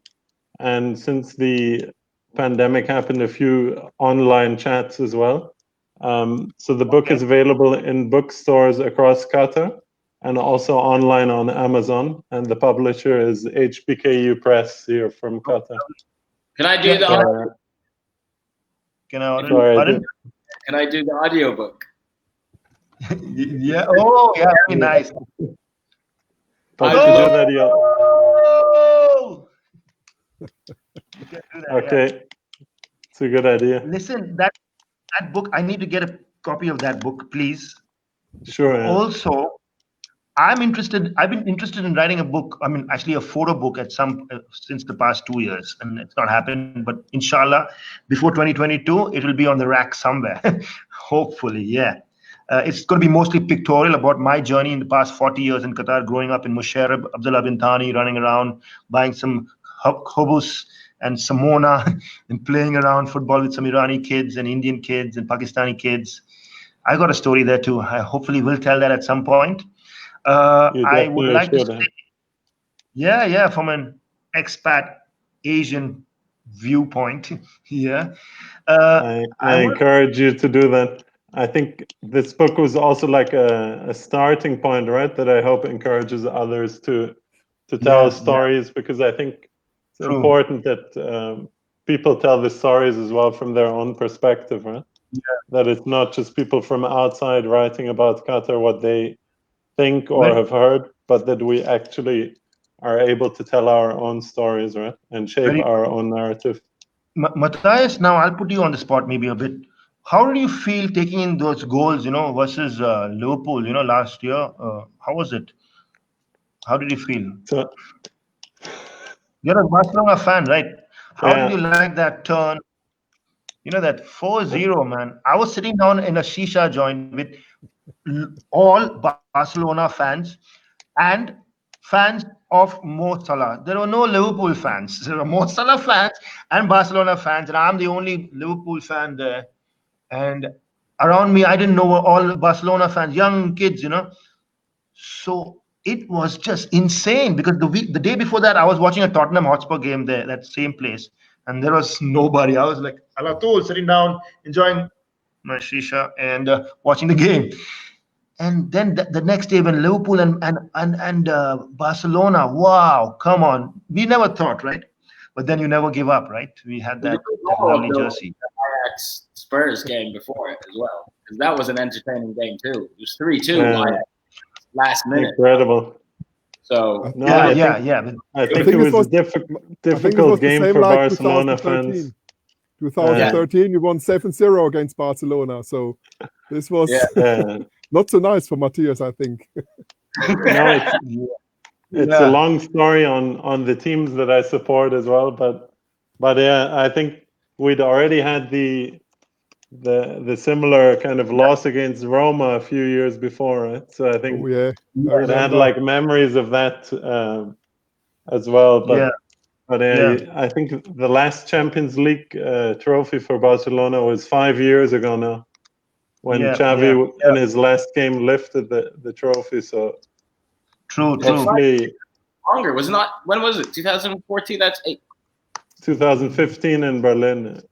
and since the pandemic happened, a few online chats as well. So the book is available in bookstores across Qatar and also online on Amazon, and the publisher is HBKU Press here from Qatar. Can I do the Can I do the audiobook? Yeah. Oh, yeah. Very nice. But to do that, okay. It's a good idea. Listen, that book, I need to get a copy of that book, please. Sure. Yeah. Also, I've been interested in writing a book. I mean, actually a photo book since the past 2 years, and it's not happened, but inshallah, before 2022, it will be on the rack somewhere. Hopefully, yeah. It's going to be mostly pictorial about my journey in the past 40 years in Qatar, growing up in Musharraf, Abdullah bin Thani, running around, buying some hummus and samona and playing around football with some Irani kids and Indian kids and Pakistani kids. I got a story there too. I hopefully will tell that at some point. I would like to say, from an expat Asian viewpoint, yeah. I encourage you to do that. I think this book was also like a starting point, right? That I hope encourages others to tell stories, because I think it's important that people tell the stories as well from their own perspective, right? Yeah. That it's not just people from outside writing about Qatar, what they think or have heard, but that we actually are able to tell our own stories, right? And shape our own narrative. Matthias, now I'll put you on the spot maybe a bit. How did you feel taking in those goals, versus Liverpool, last year? How was it? How did you feel? You're a Barcelona fan, right? How did you like that turn? That 4-0, man. I was sitting down in a shisha joint with all Barcelona fans and fans of Mo Salah. There were no Liverpool fans. There were Mo Salah fans and Barcelona fans, and I'm the only Liverpool fan there. And around me, I didn't know all Barcelona fans, young kids, So it was just insane, because the day before that, I was watching a Tottenham Hotspur game there, that same place, and there was nobody. I was like, ala tool, sitting down, enjoying my shisha and watching the game. And then the next day when Liverpool and Barcelona, wow, come on. We never thought, right? But then you never give up, right? We had that lovely jersey. Ajax Spurs game before it as well, because that was an entertaining game too. It was 3-2 last minute. Incredible. So I think it was a difficult game for like Barcelona fans. 2013, you won 7-0 against Barcelona. So this was not so nice for Matthias, I think. It's a long story on the teams that I support as well, but I think we'd already had the similar kind of loss against Roma a few years before, right? So I think I had like memories of that as well. But I think the last Champions League trophy for Barcelona was 5 years ago now, when Xavi in his last game lifted the trophy. So true. Longer was not. When was it? 2014. That's 2015 in Berlin.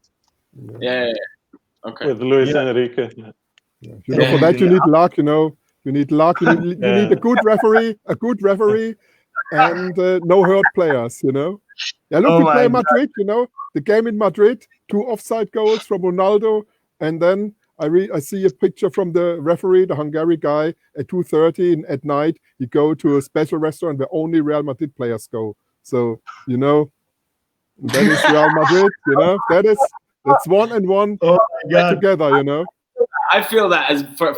Yeah. Okay. With Luis Enrique. You know, for that you need luck. You know, you need luck. You need a good referee, and no hurt players. You know. Yeah, look, we play Madrid. You know, the game in Madrid, 2 offside goals from Ronaldo, and then I see a picture from the referee, the Hungary guy, at 2:30 at night. He go to a special restaurant where only Real Madrid players go. So you know, that is Real Madrid. You know, that's 1 and 1 together. You know. I feel that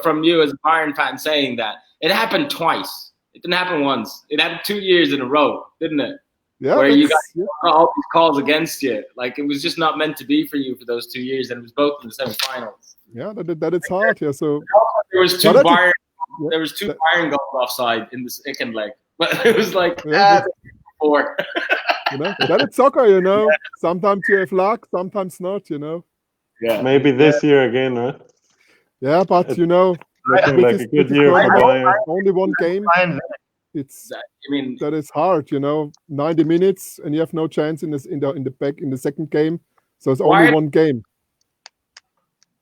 from you as a Bayern fan saying that it happened twice. It didn't happen once. It happened 2 years in a row, didn't it? Yeah. Where you got all these calls against you. Like it was just not meant to be for you for those 2 years, and it was both in the semifinals. Yeah, that it's hard. Yeah, so there was two Bayern. There was 2 Bayern goals offside in the second leg, but it was like 4. You know, that it's soccer. You know, sometimes you have luck, sometimes not. You know. Yeah. Maybe this year again, right? Yeah, but you know, looking like a good year for Bayern. Only 1 game. That is hard. You know, 90 minutes, and you have no chance in the second game. So it's only 1 game.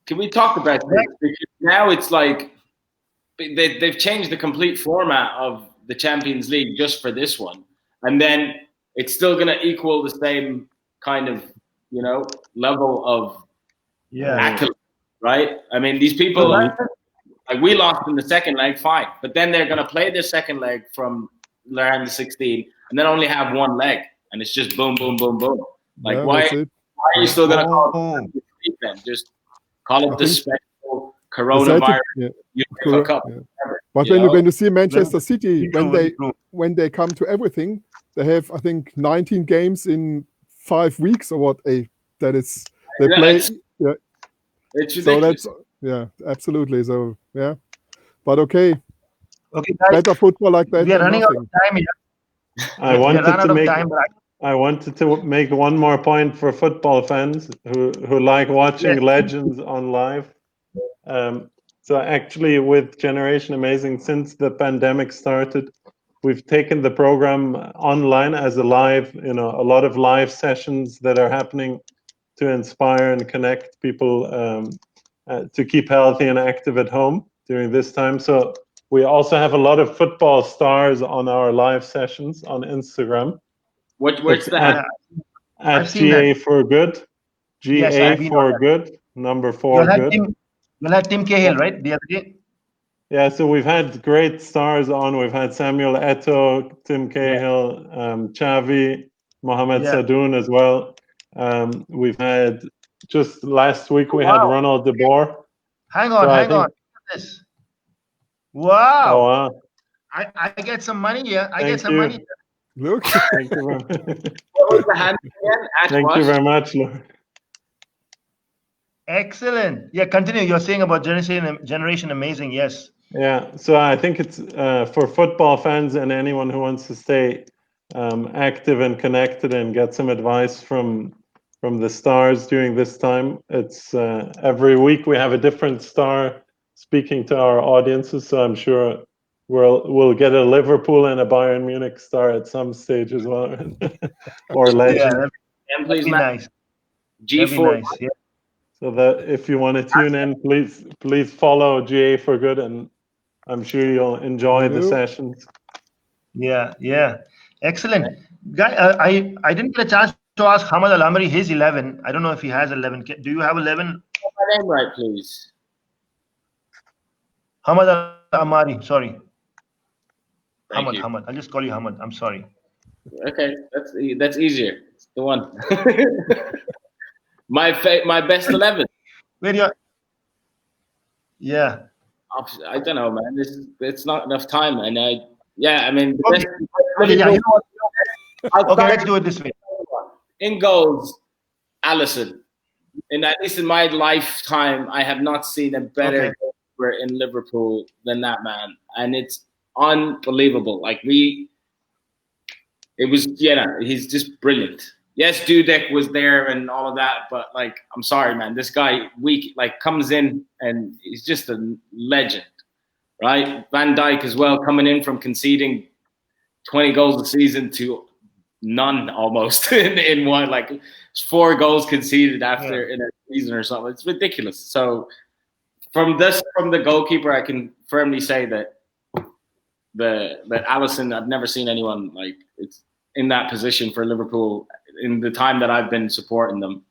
Can we talk about this? Because now it's like they've changed the complete format of the Champions League just for this one, and then it's still going to equal the same kind of, you know, level of accolade, right? I mean, these people, like we lost in the second leg, fine, but then they're going to play their second leg from round the 16, and then only have 1 leg, and it's just boom, boom, boom, boom. Like why are you still going to call it then? Just call it the special coronavirus Cup. But when you see Manchester City, when they come to everything, they have, I think, 19 games in 5 weeks or what? That is, they play. It's ridiculous. So that's absolutely. So but okay, guys, better football like that. We are running out of time here. I wanted to make one more point for football fans who like watching legends on live. So actually, with Generation Amazing, since the pandemic started, we've taken the program online as a live, you know, a lot of live sessions that are happening to inspire and connect people to keep healthy and active at home during this time. So we also have a lot of football stars on our live sessions on Instagram. What's that? At GA for Good. GA for Good. Number 4 good. You had Tim Cahill, right? The other day? Yeah, so we've had great stars on. We've had Samuel Eto'o, Tim Cahill, Xavi, Mohamed Sadoun as well. We've had, just last week, we had Ronald De Boer. Hang on. Look at this. Wow. Oh, wow. I get some money here. Money. Look. Thank you very much. What was the hand again? Thank you very much, Lord. Excellent. Yeah, continue. You're saying about Generation Amazing. Yes. Yeah, so I think it's for football fans and anyone who wants to stay active and connected and get some advice from the stars during this time. It's every week we have a different star speaking to our audiences, so I'm sure we'll get a Liverpool and a Bayern Munich star at some stage as well, or legend. And please, nice. G4. Nice, yeah. So that if you want to tune in, please follow GA for Good and I'm sure you'll enjoy the sessions. Yeah, excellent. Guy, I didn't get a chance to ask Hamad Al Amari his 11. I don't know if he has 11. Do you have 11? Get my name right, please. Hamad Al Amari. Sorry. Thank you. Hamad. I'll just call you Hamad. I'm sorry. Okay, that's easier. It's the one. my best 11. Where you? Yeah. I don't know, man. It's not enough time, and I mean, okay, let's do it this way. In goals, Alisson. And at least in my lifetime, I have not seen a better goalkeeper in Liverpool than that man, and it's unbelievable. Like he's just brilliant. Yes, Dudek was there and all of that, but like, I'm sorry, man. This guy comes in and he's just a legend, right? Van Dijk as well, coming in from conceding 20 goals a season to none almost in one, like 4 goals conceded after in a season or something. It's ridiculous. So from the goalkeeper, I can firmly say that Alisson, I've never seen anyone like it's in that position for Liverpool in the time that I've been supporting them.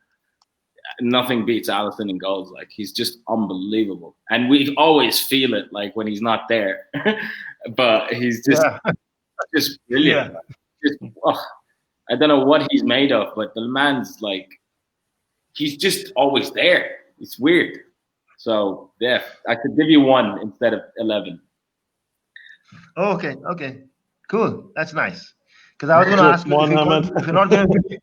Nothing beats Alisson in goals. Like, he's just unbelievable, and we always feel it like when he's not there. But he's just brilliant. I don't know what he's made of, but the man's like, he's just always there. It's weird. So yeah, I could give you 1 instead of 11. Okay, cool. That's nice. Because I was going to ask you if you're not going to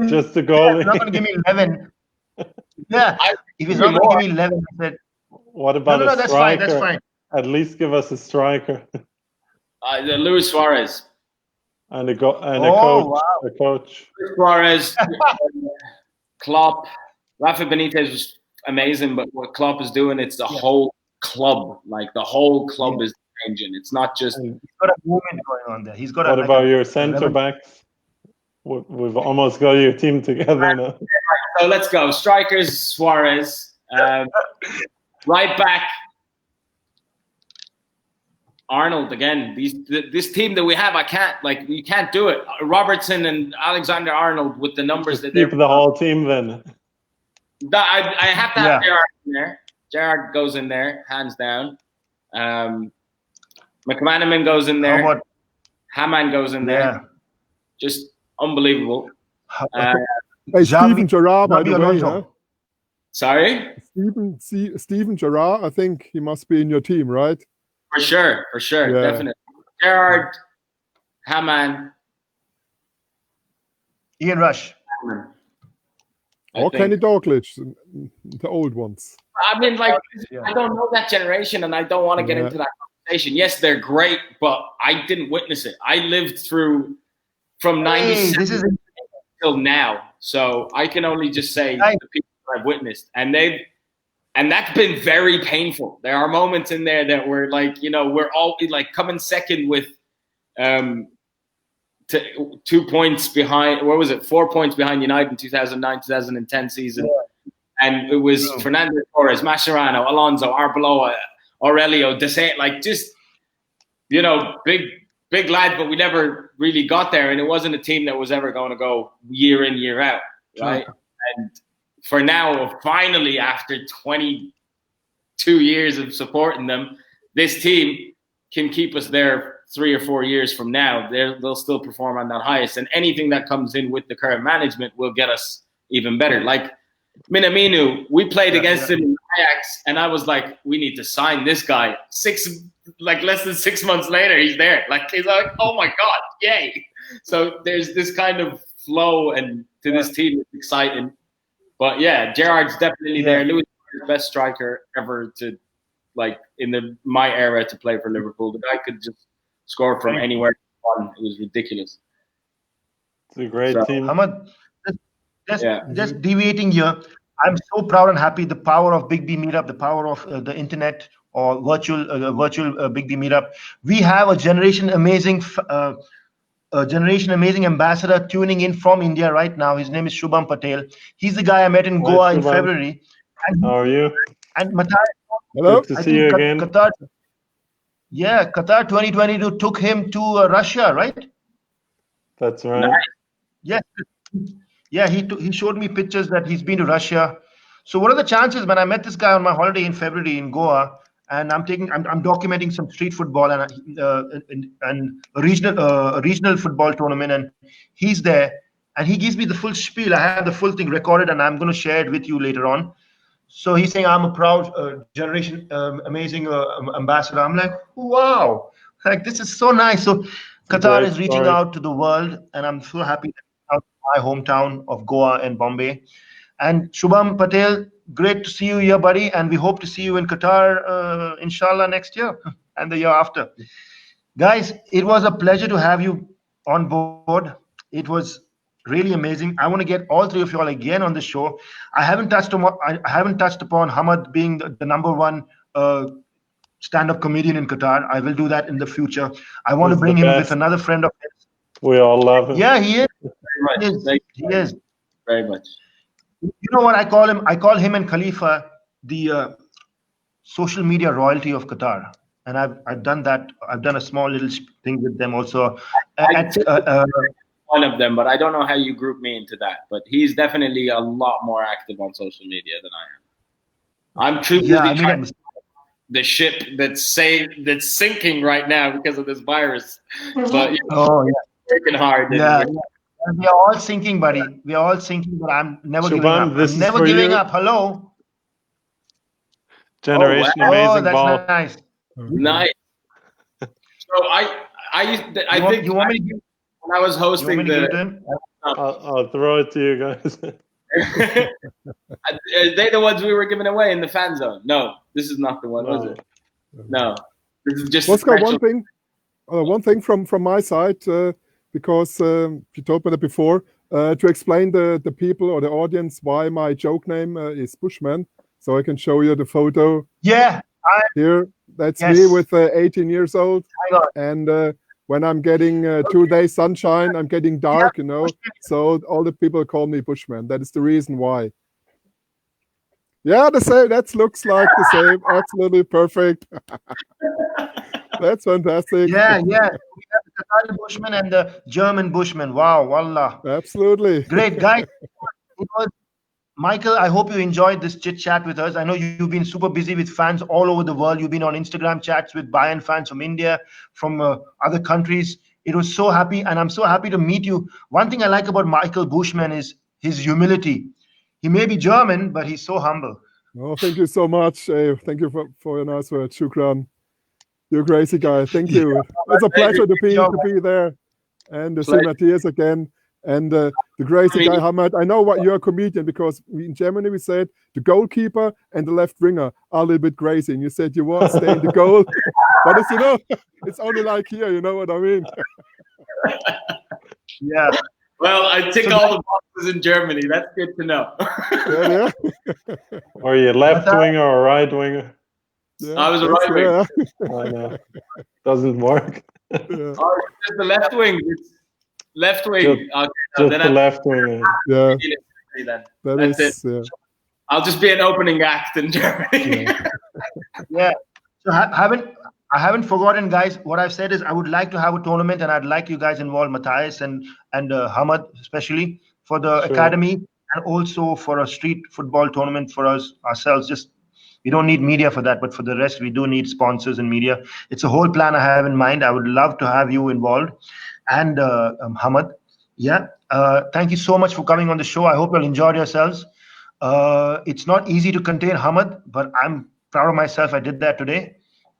just the goal. Not going to give me 11. Yeah, if he's not going to give me 11, I said. What about a that's striker? Fine. That's fine. At least give us a striker. Luis Suarez. And a coach. Wow. A coach. Luis Suarez, Klopp, Rafa Benitez was amazing, but what Klopp is doing, it's the whole club. Like, the whole club is changing. It's not just. He's got a movement going on there. He's got. What about your centre backs? We've almost got your team together now. So let's go. Strikers, Suarez. Right back, Arnold again. This team that we have, you can't do it. Robertson and Alexander-Arnold with the numbers that they're. Keep the whole team then. I have to have Gerrard in there. Gerrard goes in there, hands down. McManaman goes in there. Hamann goes in there. Just unbelievable. Steven Gerrard, by the way, huh? Sorry? Steven Gerrard, I think he must be in your team, right? For sure, definitely. Gerrard, Hamann. Ian Rush. Or Kenny Dalglish, the old ones. I mean, I don't know that generation, and I don't want to get into that conversation. Yes, they're great, but I didn't witness it. I lived through from 97 till now, so I can only just say the people I've witnessed, and that's been very painful. There are moments in there that we're like, we're all like coming second with 2 points behind. What was it? 4 points behind United in 2009-2010 season, and it was Fernando Torres, Mascherano, Alonso, Arbeloa, Aurelio, Desai, like just big lads, but we never really got there, and it wasn't a team that was ever going to go year in, year out, right? And for now, finally, after 22 years of supporting them, this team can keep us there 3 or 4 years from now. They'll still perform on that highest, and anything that comes in with the current management will get us even better. Like Minamino, we played against him in Ajax, and I was like, we need to sign this guy. Less than 6 months later, he's there. He's like, oh my God, yay! So there's this kind of flow, and to this team, it's exciting. But yeah, Gerrard's definitely there. Louis is the best striker ever to, in my era to play for Liverpool. The guy could just score from anywhere. It was ridiculous. It's a great team. Hamad, just deviating here. I'm so proud and happy. The power of Bigbmeetup, the power of the internet or virtual Bigbmeetup. We have a generation amazing ambassador tuning in from India right now. His name is Shubham Patel. He's the guy I met in Goa in February. How are you? And Matthias. Hello. Good to see you again. Qatar, Yeah, Qatar 2022 took him to Russia, right? That's right. Yes. Yeah, he showed me pictures that he's been to Russia. So what are the chances, man? I met this guy on my holiday in February in Goa, and I'm documenting some street football and a regional football tournament, and he's there, and he gives me the full spiel. I have the full thing recorded, and I'm going to share it with you later on. So he's saying I'm a proud generation amazing ambassador. I'm like, wow, like this is so nice. So Qatar Great is reaching story. out to the world, and I'm so happy that it's out to my hometown of Goa and Bombay. And Shubham Patel, great to see you here, buddy. And we hope to see you in Qatar, inshallah, next year and the year after. Guys, it was a pleasure to have you on board. It was really amazing. I want to get all three of you all again on the show. I haven't touched upon Hamad being the number one stand-up comedian in Qatar. I will do that in the future. I want to bring him with another friend of his. We all love him. Yeah, he is. Very much. He is. Very much. You know what I call him? I call him and Khalifa the social media royalty of Qatar. And I've done that. I've done a small little thing with them also. One of them, but I don't know how you group me into that. But he's definitely a lot more active on social media than I am. I'm truly the ship that's sinking right now because of this virus. But working hard. Yeah. We are all sinking, buddy. We are all sinking, but I'm never giving up. I'm never giving up. Hello. Generation Amazing that's Ball. Nice. Nice. So I think you want me to give, when I was hosting I'll throw it to you guys. Are they the ones we were giving away in the fan zone? No, this is not the one, was it? No. This is just Bosco, one thing from my side, because you told me that before, to explain the people or the audience why my joke name is Bushman, so I can show you the photo. Yeah. Here, that's me with 18 years old. And when I'm getting 2 days sunshine, I'm getting dark, you know. So all the people call me Bushman. That is the reason why. Yeah, the same. That looks like the same. Absolutely perfect. That's fantastic. Yeah. We have the Qatari Bushman and the German Bushman. Wow, wallah. Absolutely. Great, guys. Michael, I hope you enjoyed this chit chat with us. I know you've been super busy with fans all over the world. You've been on Instagram chats with Bayern fans from India, from other countries. It was so happy, and I'm so happy to meet you. One thing I like about Michael Bushman is his humility. He may be German, but he's so humble. Oh, thank you so much. Thank you for your nice word. Shukran. You're a crazy guy. Thank you. It's a pleasure to be there and to see Matthias again. And the crazy guy, Hamad, I know what you're a comedian, because in Germany we said the goalkeeper and the left winger are a little bit crazy. And you said you want to stay in the goal. But it's, it's only like here, you know what I mean? Yeah. Well, I tick all the boxes in Germany. That's good to know. Yeah. Are you left winger or right winger? Yeah, I was a right winger. I know. Doesn't work. Oh, just the left wing. It's left wing. Just the left wing. Yeah. That's it. Yeah. I'll just be an opening act in Germany. Yeah. So I haven't forgotten, guys. What I've said is I would like to have a tournament, and I'd like you guys involved, Matthias and Hamad, especially for the academy, and also for a street football tournament for ourselves. Just we don't need media for that, but for the rest, we do need sponsors and media. It's a whole plan I have in mind. I would love to have you involved. And Hamad, thank you so much for coming on the show. I hope you'll enjoy yourselves. It's not easy to contain Hamad, but I'm proud of myself. I did that today.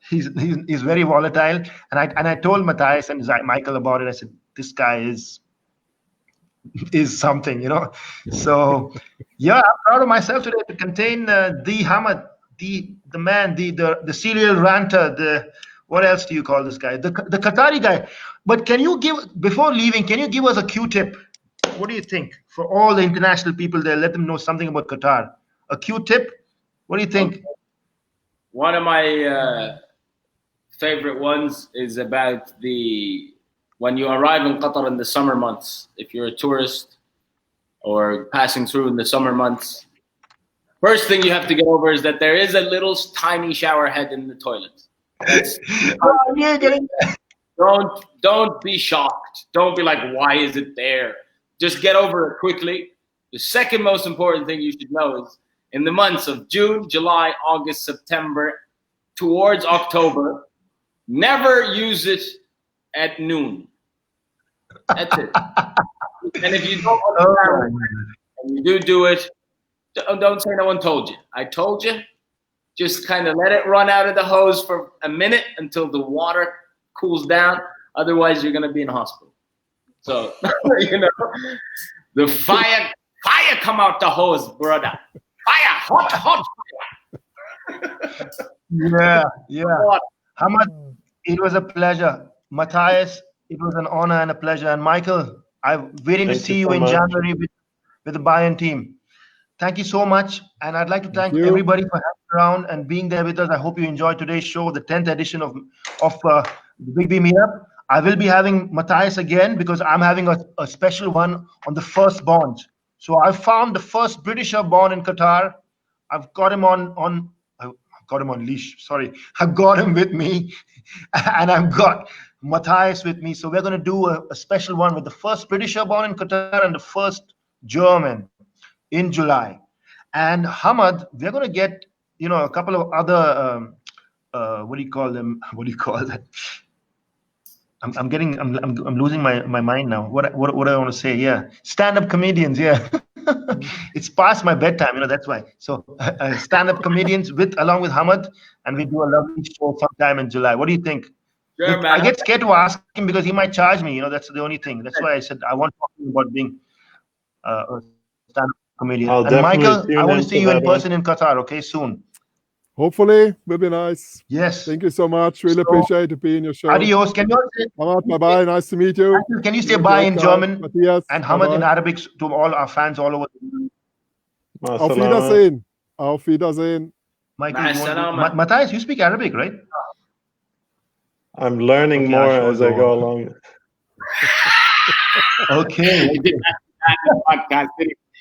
He's very volatile, and I told Matthias and Michael about it. I said, this guy is something, you know. So I'm proud of myself today to contain the Hamad, the man, the serial ranter, what else do you call this guy? The Qatari guy. But before leaving, can you give us a Q-tip? What do you think for all the international people there? Let them know something about Qatar. A Q-tip? What do you think? One of my favorite ones is about when you arrive in Qatar in the summer months. If you're a tourist or passing through in the summer months, first thing you have to get over is that there is a little tiny shower head in the toilet. You're getting. Don't be shocked. Don't be like, why is it there? Just get over it quickly. The second most important thing you should know is in the months of June, July, August, September, towards October, never use it at noon. That's it. And if you don't understand and you do it, don't say no one told you. I told you. Just kind of let it run out of the hose for a minute until the water cools down. Otherwise, you're going to be in hospital. So, the fire come out the hose, brother. Fire, hot fire. Yeah. Hamad, it was a pleasure. Matthias, it was an honor and a pleasure. And Michael, I'm waiting to see you in January with the Bayern team. Thank you so much. And I'd like to thank everybody for hanging around and being there with us. I hope you enjoyed today's show, the 10th edition of the Big B Meetup. I will be having Matthias again because I'm having a special one on the firstborn. So I found the first Britisher born in Qatar. I've got him on leash. Sorry, I've got him with me, and I've got Matthias with me. So we're going to do a special one with the first Britisher born in Qatar and the first German in July. And Hamad, we're going to get a couple of other what do you call them? What do you call that? I'm losing my mind now. What do I want to say? Yeah, stand-up comedians. Yeah, it's past my bedtime. That's why. So stand-up comedians along with Hamad, and we do a lovely show sometime in July. What do you think? Sure, man. I get scared to ask him because he might charge me. That's the only thing. That's why I said I want to talk about being a stand-up comedian. And Michael, I want to see you in person in Qatar. Okay, soon. Hopefully, will be nice. Yes. Thank you so much. Really appreciate to be in your show. Adios. Can you say bye-bye? Nice to meet you. Can you say bye in German, Matthias, and Hamad in Arabic to all our fans all over? Auf Wiedersehen. Auf Wiedersehen. Michael, Matthias, you speak Arabic, right? I'm learning more as I go along. Okay.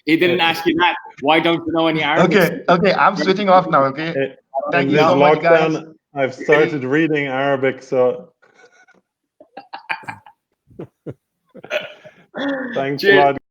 He didn't ask you that. Why don't you know any Arabic? Okay. I'm switching off now. Okay. Thank you so much, guys. I've started reading Arabic, so thanks a lot.